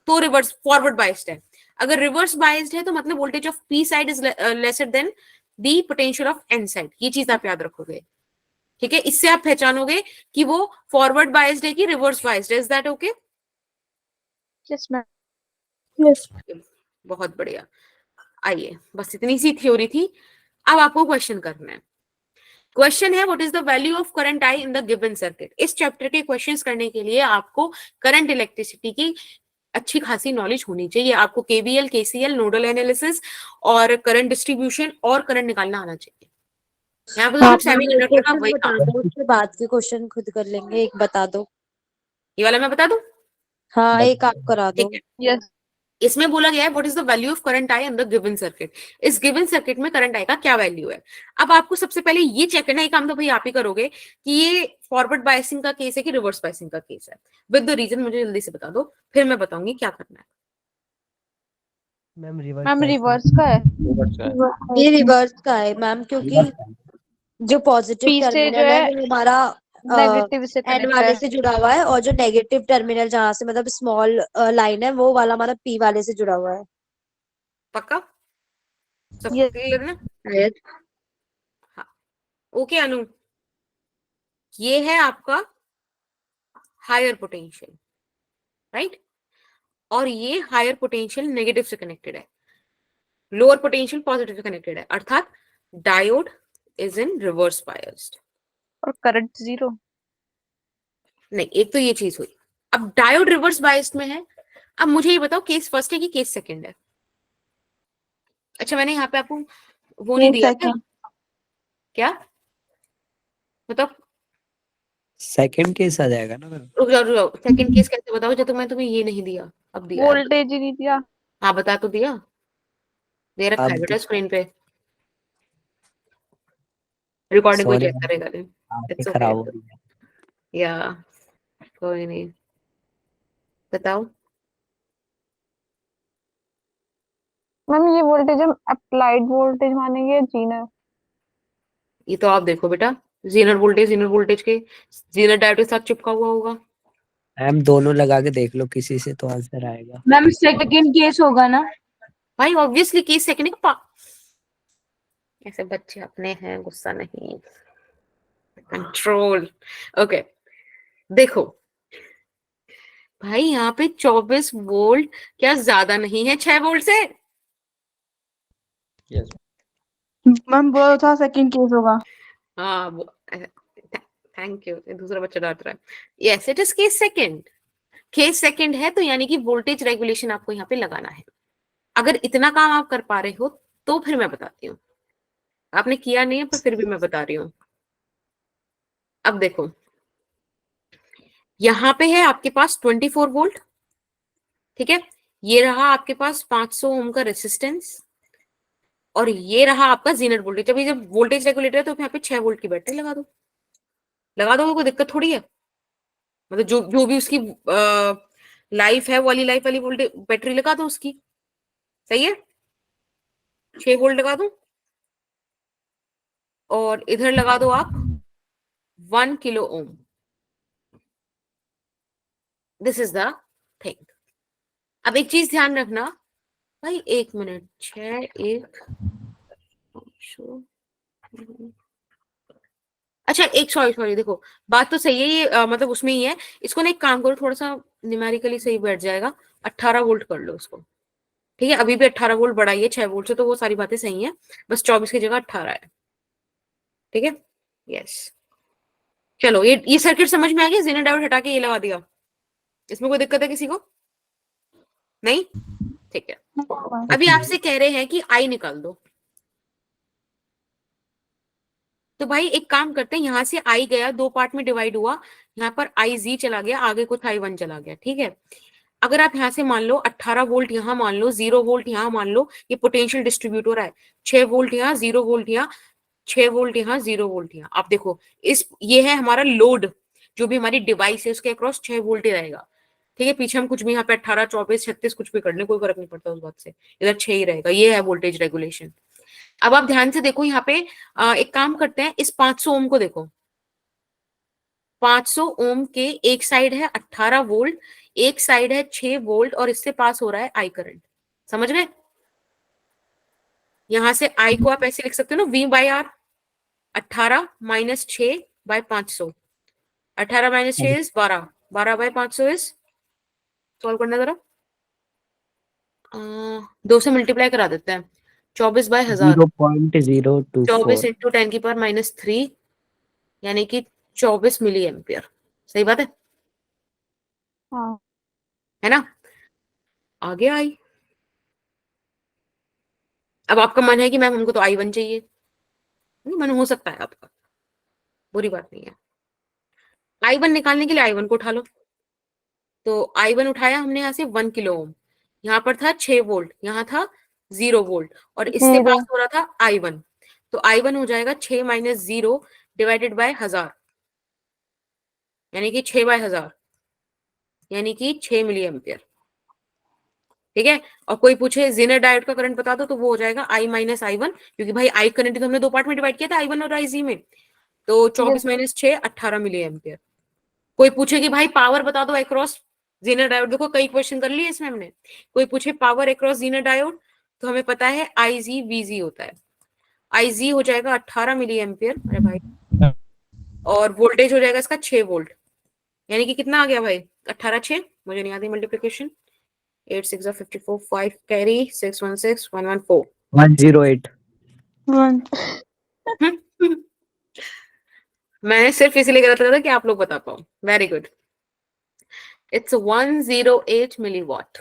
तो रिवर्स फॉरवर्ड बायस्ड है। अगर रिवर्स बायस्ड है तो मतलब voltage of P side is lesser than the potential of N side, ये चीज आप याद रखोगे, ठीक है। इससे आप पहचानोगे कि वो फॉरवर्ड बायस्ड है कि रिवर्स बायस्ड है। Is that okay? Yes, ma'am. Yes. बहुत बढ़िया। आइए, बस इतनी सी थ्योरी थी, अब आपको क्वेश्चन करना है। क्वेश्चन है what is the value of current I in the given circuit. इस चैप्टर के क्वेश्चंस करने के लिए आपको करंट इलेक्ट्रिसिटी की अच्छी खासी नॉलेज होनी चाहिए, आपको केवीएल, केसीएल, नोडल एनालिसिस और करंट डिस्ट्रीब्यूशन और करंट निकालना आना चाहिए। यहाँ पे तो आप सेमी मुझे कंडक्टर का क्वेश्चन वही बता काम दो, उसके बाद के क्वेश्चन खुद कर लेंगे, एक बता दो। ये वाला मैं बता दूं, हाँ, एक आप करा दो। ठीक है। Yes. इसमें बोला गया है what is the value of current I in the given circuit. इस गिवन सर्किट में करंट आई का क्या वैल्यू है। अब आपको सबसे पहले ये चेक करना है, काम तो भाई आप ही करोगे कि ये फॉरवर्ड बायसिंग का केस है कि रिवर्स बायसिंग का केस है, विद द रीजन मुझे जल्दी से बता दो, फिर मैं बताऊंगी क्या करना है। Ma'am reverse ma'am biasing. Reverse का है. ये रिवर्स का है मैम, क्योंकि जो पॉजिटिव P से जो टर्मिनल है है वो हमारा नेगेटिव से एन कनेक्ट वाले है. से जुड़ा हुआ है, और जो नेगेटिव टर्मिनल जहां से मतलब स्मॉल लाइन है वो वाला हमारा पी वाले से जुड़ा हुआ है। पक्का सब Yes. क्लियर ना? शायद। ओके अनु, ये है आपका हायर पोटेंशियल, राइट, और ये हायर पोटेंशियल नेगेटिव से कनेक्टेड है, लोअर पोटेंशियल पॉजिटिव से कनेक्टेड है, अर्थात diode is in reverse biased. और करंट 0. नहीं, एक तो ये चीज हुई। अब डायोड रिवर्स बायस्ड में है, अब मुझे ये बताओ केस फर्स्ट है कि केस सेकंड है। अच्छा, मैंने यहाँ पे आपको वो नहीं दिया क्या? क्या बताओ, सेकंड केस आ जाएगा ना मैम। रुक जाओ, सेकंड केस कैसे बताओ जब तक मैं तुम्हें ये नहीं दिया, अब दिया है। वोल्टेज ही नहीं दिया. हाँ बता तो दिया, दे रखा है अब बेटा स्क्रीन पे, रिकॉर्डिंग कोई सॉरी चेक करेगा नहीं। आपके It's okay. खराब हो गई। या कोई नहीं, बताओ। मैम ये वोल्टेज हम अप्लाइड वोल्टेज मानेंगे या जीनर? ये तो आप देखो बेटा, जीनर वोल्टेज के जीनर डायोड के साथ चिपका हुआ होगा। मैम दोनों लगा के देख लो, किसी से तो आंसर आएगा। मैम सेकंड केस होगा ना? भाई ऑब्वियसली केस सेकंड का ऐसे बच्चे अपने हैं, गुस्सा नहीं, कंट्रोल। ओके देखो भाई, यहाँ पे 24 वोल्ट क्या ज्यादा नहीं है 6 वोल्ट से? मैम बोला था सेकंड केस होगा। हाँ थैंक यू, दूसरा बच्चा डांट रहा है। Yes it is case second है, तो यानी कि वोल्टेज रेगुलेशन आपको यहाँ पे लगाना है। अगर इतना काम आप कर पा रहे हो तो फिर मैं बताती हूँ, आपने किया नहीं है पर फिर भी मैं बता रही हूँ। अब देखो, यहाँ पे है आपके पास 24 वोल्ट, ठीक है, ये रहा आपके पास 500 ओम का रेसिस्टेंस, और ये रहा आपका जीनर वोल्टेज। अभी जब वोल्टेज रेगुलेटर है तो यहाँ पे 6 वोल्ट की बैटरी लगा दो, कोई दिक्कत थोड़ी है। मतलब जो भी उसकी लाइफ है, वाली लाइफ वाली वोल्टेज बैटरी लगा दो उसकी, सही है। 6 वोल्ट लगा दो और इधर लगा दो आप 1 kilo Om. This is the thing. अब एक चीज ध्यान रखना भाई, 1 मिनट, 6 1 अच्छा एक सॉरी देखो, बात तो सही है ये मतलब उसमें ही है। इसको ना एक काम करो, थोड़ा सा न्यूमेरिकली सही बैठ जाएगा, 18 वोल्ट कर लो उसको, ठीक है। अभी भी 18 वोल्ट बढ़ाई है 6 वोल्ट से, तो वो सारी बातें सही हैं, बस 24 की जगह 18 है, ठीक है। यस चलो, ये सर्किट समझ में आ गया। जीनर डायोड हटा के ये लगा दिया, इसमें कोई दिक्कत है किसी को? नहीं, ठीक है। अभी आपसे कह रहे हैं कि आई निकाल दो, तो भाई एक काम करते हैं, यहाँ से आई गया, दो पार्ट में डिवाइड हुआ, यहाँ पर आई जी चला गया, आगे कुछ आई वन चला गया, ठीक है। अगर आप यहाँ से मान लो 18 वोल्ट यहाँ मान लो, 0 वोल्ट यहाँ मान लो, ये पोटेंशियल डिस्ट्रीब्यूट हो रहा है, 6 वोल्ट यहाँ, 0 वोल्ट यहाँ, 6 वोल्ट यहाँ, 0 वोल्ट यहाँ। आप देखो इस ये है हमारा लोड, जो भी हमारी डिवाइस है उसके अक्रॉस 6 वोल्ट ही रहेगा, ठीक है। पीछे हम कुछ भी यहाँ पे 18, 24, 36 कुछ भी कर लें, कोई फर्क नहीं पड़ता उस बात से, इधर 6 ही रहेगा। ये है वोल्टेज रेगुलेशन। अब आप ध्यान से देखो यहाँ पे एक काम करते हैं, इस 500 ओम को देखो, 500 ओम के एक साइड है 18 वोल्ट, एक साइड है 6 वोल्ट, और इससे पास हो रहा है आई करंट। समझ गए? यहां से आई को आप ऐसे लिख सकते हो ना, V by R, 18 minus 6 by 500, 18 minus 6 is 12, 12 by 500 is, solve करना जरा, 2 से मल्टीप्लाई करा देते हैं, 24 बाय 1000, 0.024 24 इंटू 10 की पावर माइनस 3, यानी कि 24 मिली एम्पियर। सही बात है? हाँ। है ना? आगे आई। अब आपका मन है कि मैम हमको तो आई वन चाहिए, नहीं मन हो सकता है आपका, बुरी बात नहीं है। आई वन निकालने के लिए आई वन को उठा लो, तो आई वन उठाया हमने यहाँ से 1 किलो ओम, यहाँ पर था 6 वोल्ट, यहाँ था 0 वोल्ट, और इससे Zero. पास हो रहा था आई वन, तो आई वन हो जाएगा 6 माइनस 0 डिवाइडेड बाय 1000, यानी कि 6 बाय 1000, यानी कि 6 मिली एम्पियर, ठीक है। और कोई पूछे जेनर डायोड का करंट बता दो, तो वो हो जाएगा आई माइनस आई वन, क्योंकि भाई आई करंट तो हमने दो पार्ट में डिवाइड किया था, आई वन और आई जी में, तो 24 माइनस 6 18 मिली एम्पियर। कोई पूछे कि भाई पावर बता दो अक्रॉस जेनर डायोड, देखो कई क्वेश्चन कर लिए इसमें हमने, कोई पूछे पावर अक्रॉस जेनर डायोड, तो हमें पता है आई जी वी जी होता है, आई जी हो जाएगा 18 मिली एम्पियर, अरे भाई, और वोल्टेज हो जाएगा इसका 6 वोल्ट, यानी कि कितना आ गया भाई, 18 6, मुझे नहीं आती मल्टीप्लीकेशन, 8 6 54, 5 कैरी, 6 1 6 1 1 4 108। मैंने सिर्फ इसीलिए गलत करा था कि आप लोग बता पाओ। वेरी गुड, इट्स 108 मिलीवॉट,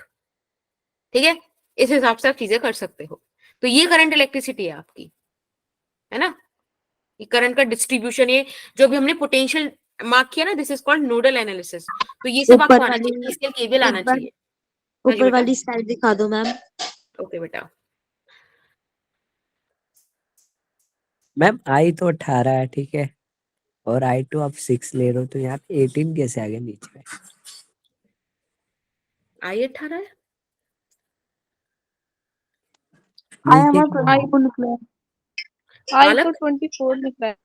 ठीक है। इस हिसाब से आप चीजें कर सकते हो। तो ये करंट इलेक्ट्रिसिटी है आपकी, है ना, ये करंट का डिस्ट्रीब्यूशन, ये जो भी हमने पोटेंशियल मार्क किया ना, this is called nodal analysis. तो ये सब आपको ऊपर आना वाली चाहिए, इसके केबल आना एक बार चाहिए। हाँ जी ऊपर बेटा, वाली स्लाइड दिखा दो मैम। ओके बेटा। मैम आई तो 18 है, ठीक है, और आई टू आप 6 ले रहे हो, तो यहाँ पे 18 कैसे आ गया बीच में? आई 18 है, आई नीचे हमारा क्यों? 24 निकला है। आई अलग तो 24 निकला है।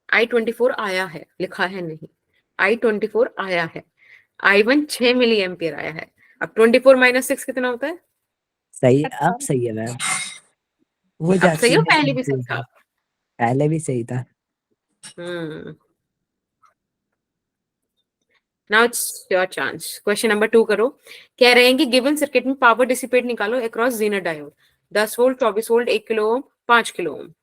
आई 24 आया है, लिखा है नहीं, आई 24 आया है, आई वन 6 मिली एम्पियर आया है। अब 24 माइनस 6 कितना होता है? सही है, अब सही है मैम, वो अब जाती सही हो, है पहले भी सही था। पहले भी सही था। Now it's your chance. Question number 2 करो। कह रहे हैं कि गिवन सर्किट में पावर डिसिपेट निकालो across zener diode, 10 volt, 24 volt, 1 kilo ohm, 5 kilo ohm.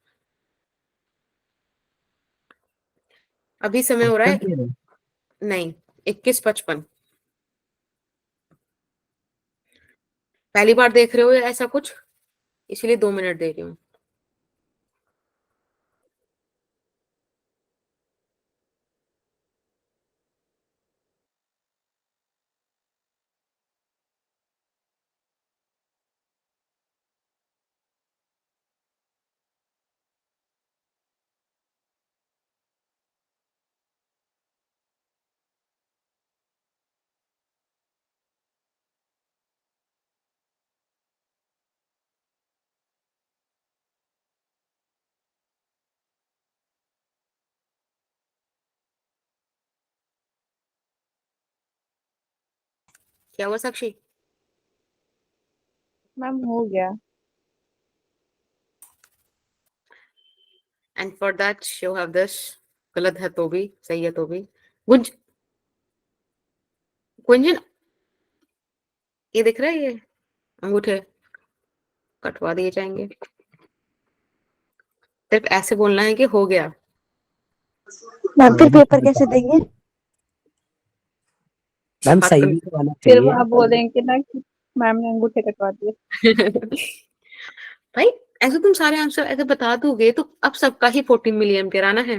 अभी समय हो रहा है, ऑप्शन दे रहे हो? नहीं, 21:55। पहली बार देख रहे हो या ऐसा कुछ, इसलिए 2 मिनट दे रही हूँ। क्या हुआ साक्षी? मैम हो गया। And for that you have this, गलत है तो भी, सही है तो भी। गुंज गुंजन, ये दिख रहा है, ये अंगूठे कटवा दिए जाएंगे। सिर्फ ऐसे बोलना है कि हो गया। मैम फिर पेपर कैसे देंगे? मैम हाथ सही कर भी तो आना फिर चाहिए। वहां बोलेंगे ना कि मैम ने अंगूठे कटवा दिए। भाई ऐसे तुम सारे आंसर ऐसे बता दोगे तो अब सबका ही 14 मिली एम्पियर आना है,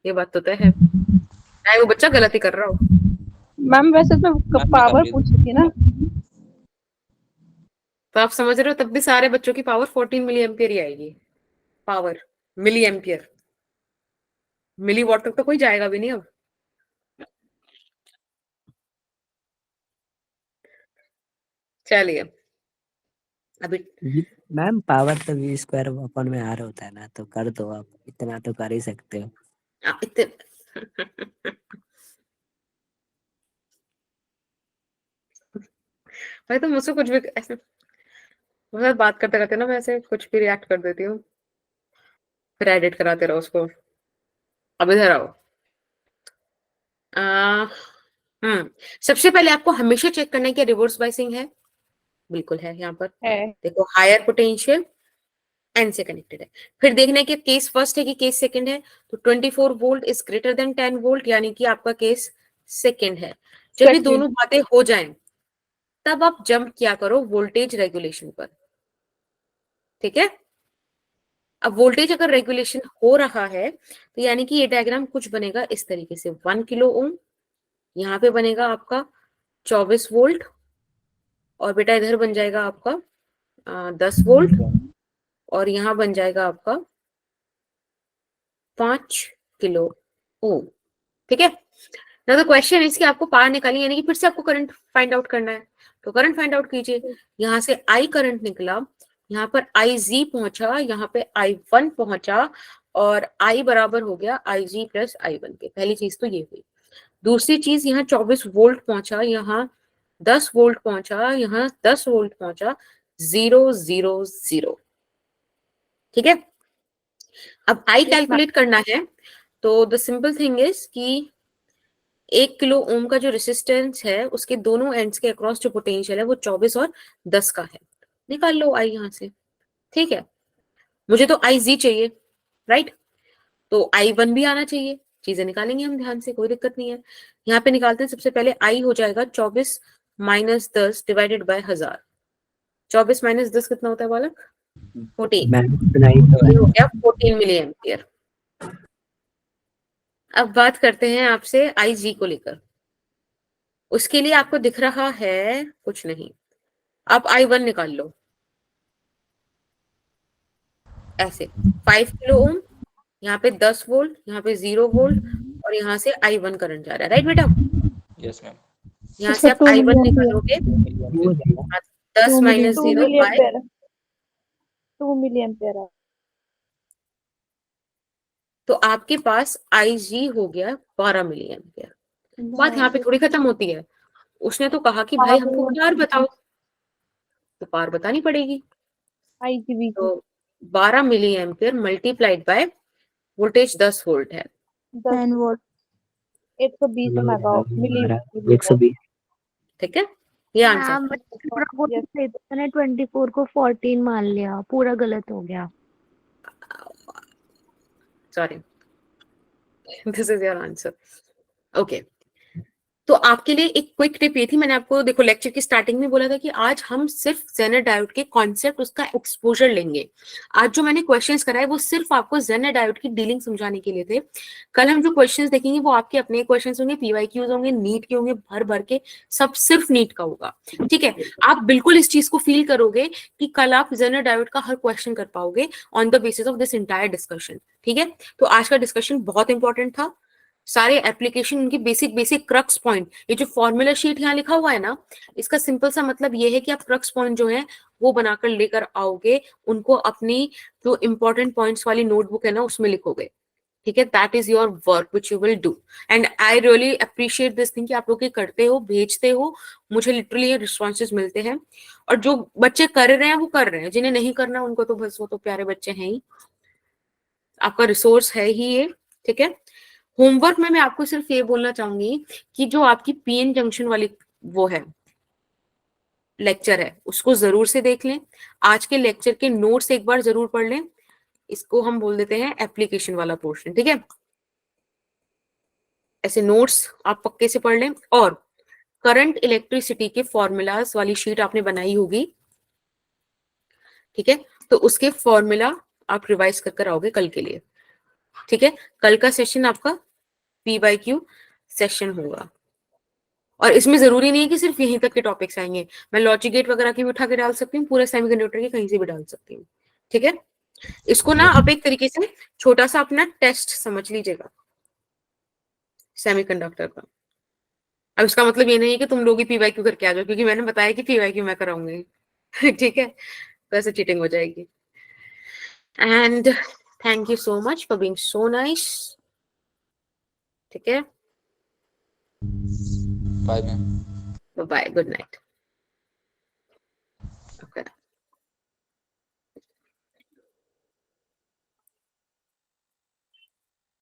ये बात तो तय है, चाहे वो बच्चा गलती कर रहा हो। मैम वैसे तो पावर पूछी थी ना। तो आप समझ रहे हो तब भी सारे बच्चों की पावर 14 मिली एम्पियर ही आएगी। पावर मिली एम्पियर, मिली वाट तक तो कोई जाएगा भी नहीं अब। चलिए अभी मैम पावर तो v स्क्वायर अपन में r होता है ना, तो कर दो आप, इतना तो कर ही सकते हो। इतने भाई तो मुझसे कुछ भी ऐसे मुझसे बात करते करते ना मैं ऐसे कुछ भी रिएक्ट कर देती हूँ, फिर एडिट कराते रहो उसको। अब इधर आओ। आ, सबसे पहले आपको हमेशा चेक करना है कि रिवर्स बायसिंग है। बिल्कुल है, यहाँ पर है। देखो हायर पोटेंशियल एन से कनेक्टेड है। फिर देखना है कि केस फर्स्ट है कि केस सेकंड है। तो 24 volt is greater then 10 volt, यानी कि आपका केस सेकंड है। जब ये Second. दोनों बातें हो जाएं तब आप जंप किया करो वोल्टेज रेगुलेशन पर, ठीक है। अब वोल्टेज अगर रेगुलेशन हो रहा है तो यानी कि ये डायग्राम कुछ बनेगा इस तरीके से, 1 किलो ओम, यहाँ पे बनेगा आपका 24 वोल्ट, और बेटा इधर बन जाएगा आपका 10 वोल्ट, और यहाँ बन जाएगा आपका 5 किलो ओम, ठीक है ना। तो क्वेश्चन है इसकी आपको पावर निकालनी, यानी कि फिर से आपको करंट फाइंड आउट करना है। तो करंट फाइंड आउट कीजिए। यहाँ से आई करंट निकला, यहाँ पर आई जी पहुंचा, यहाँ पे आई वन पहुंचा, और आई बराबर हो गया आई जी प्लस आई वन के। पहली चीज तो ये हुई। दूसरी चीज, यहाँ 24 वोल्ट पहुंचा, यहाँ 10 वोल्ट पहुंचा, यहाँ 10 वोल्ट पहुंचा, 0 0 0, ठीक है। अब आई कैलकुलेट करना है, तो द सिंपल थिंग इज कि 1 किलो ओम का जो रेसिस्टेंस है उसके दोनों एंड्स के अक्रॉस जो पोटेंशियल है वो 24 और 10 का है। निकाल लो आई यहाँ से, ठीक है। मुझे तो आई जी चाहिए, राइट, तो आई वन भी आना चाहिए। चीजें निकालेंगे हम ध्यान से, कोई दिक्कत नहीं है। यहाँ पे निकालते हैं। सबसे पहले आई हो जाएगा 24 माइनस 10 डिवाइडेड बाय 1000। 24 माइनस 10 कितना होता है बालक? 14। मैम इतना ही तो ये हो है। गया 14 मिली एम्पियर। अब बात करते हैं आपसे आई जी को लेकर। उसके लिए आपको दिख रहा है कुछ नहीं। आप आई वन निकाल लो ऐसे, 5 किलो ओम, यहाँ पे 10 वोल्ट, यहाँ पे 0 वोल्ट, और यहाँ से आई वन करंट जा रहा है, राइट बेटा। Yes ma'am. यहाँ से आप आई वन निकालोगे, वो जाएगा 10 माइनस 0 बाय 2 मिली एम्पियर। तो आपके पास आई जी हो गया 12 मिली एम्पियर। बात यहाँ पे थोड़ी खत्म होती है। उसने तो कहा कि भाई हमको पावर बताओ, तो पावर बतानी पड़ेगी। आई जी बी तो 12 milliampere multiplied by voltage 10 volt है, 10 वोल्ट 120 मेगा मिली। 120। ठीक है, ये आंसर। हाँ, बट पूरा बोल सही था, मैंने 24 को 14 मान लिया, पूरा गलत हो गया। Sorry, this is your answer. Okay, तो आपके लिए एक क्विक टिप ये थी, मैंने आपको देखो लेक्चर की स्टार्टिंग में बोला था कि आज हम सिर्फ जेनर डायोड के कॉन्सेप्ट, उसका एक्सपोजर लेंगे। आज जो मैंने क्वेश्चंस कराए वो सिर्फ आपको जेनर डायोड की डीलिंग समझाने के लिए थे। कल हम जो क्वेश्चंस देखेंगे वो आपके अपने क्वेश्चंस होंगे, पीवाईक्यूज होंगे, नीट के होंगे, भर भर के, सब सिर्फ नीट का होगा, ठीक है। आप बिल्कुल इस चीज को फील करोगे कि कल आप जेनर डायोड का हर क्वेश्चन कर पाओगे on the basis of this entire discussion, ठीक है। तो आज का डिस्कशन बहुत इंपॉर्टेंट था। सारे एप्लीकेशन, उनकी बेसिक बेसिक क्रक्स पॉइंट, ये जो फॉर्मूला शीट यहाँ लिखा हुआ है ना, इसका सिंपल सा मतलब ये है कि आप क्रक्स पॉइंट जो है वो बनाकर लेकर आओगे, उनको अपनी जो इंपॉर्टेंट पॉइंट्स वाली नोटबुक है ना उसमें लिखोगे, ठीक है। That is your work which you will do, and I really appreciate this thing कि आप लोग ये करते हो, भेजते हो, मुझे लिटरली रिस्पॉन्सेज मिलते हैं। और जो बच्चे कर रहे हैं वो कर रहे हैं, जिन्हें नहीं करना उनको तो बस वो तो प्यारे बच्चे हैं ही, आपका रिसोर्स है ही ये, ठीक है। होमवर्क में मैं आपको सिर्फ ये बोलना चाहूंगी कि जो आपकी पीएन जंक्शन वाली वो है लेक्चर है उसको जरूर से देख लें। आज के लेक्चर के नोट्स एक बार जरूर पढ़ लें। इसको हम बोल देते हैं एप्लीकेशन वाला पोर्शन, ठीक है। ऐसे नोट्स आप पक्के से पढ़ लें। और करंट इलेक्ट्रिसिटी के फॉर्मूलाज वाली शीट आपने बनाई होगी, ठीक है, तो उसके फॉर्मूला आप रिवाइज कर आओगे कल के लिए, ठीक है। कल का सेशन आपका PYQ सेशन होगा, और इसमें जरूरी नहीं है कि सिर्फ यहीं तक के टॉपिक्स आएंगे, मैं लॉजिक गेट वगैरह की भी उठा के डाल सकती हूँ, पूरे सेमीकंडक्टर की कहीं से भी डाल सकती हूँ, ठीक है। इसको ना आप एक तरीके से छोटा सा अपना टेस्ट समझ लीजिएगा सेमीकंडक्टर का। अब इसका मतलब ये नहीं है कि तुम लोग ही PYQ करके आ जाओ, क्योंकि मैंने बताया कि PYQ मैं कराऊंगी ठीक है, तो ऐसे चीटिंग हो जाएगी। And thank you so much for being so nice, ठीक है। Bye ma'am. Bye, good night. Okay.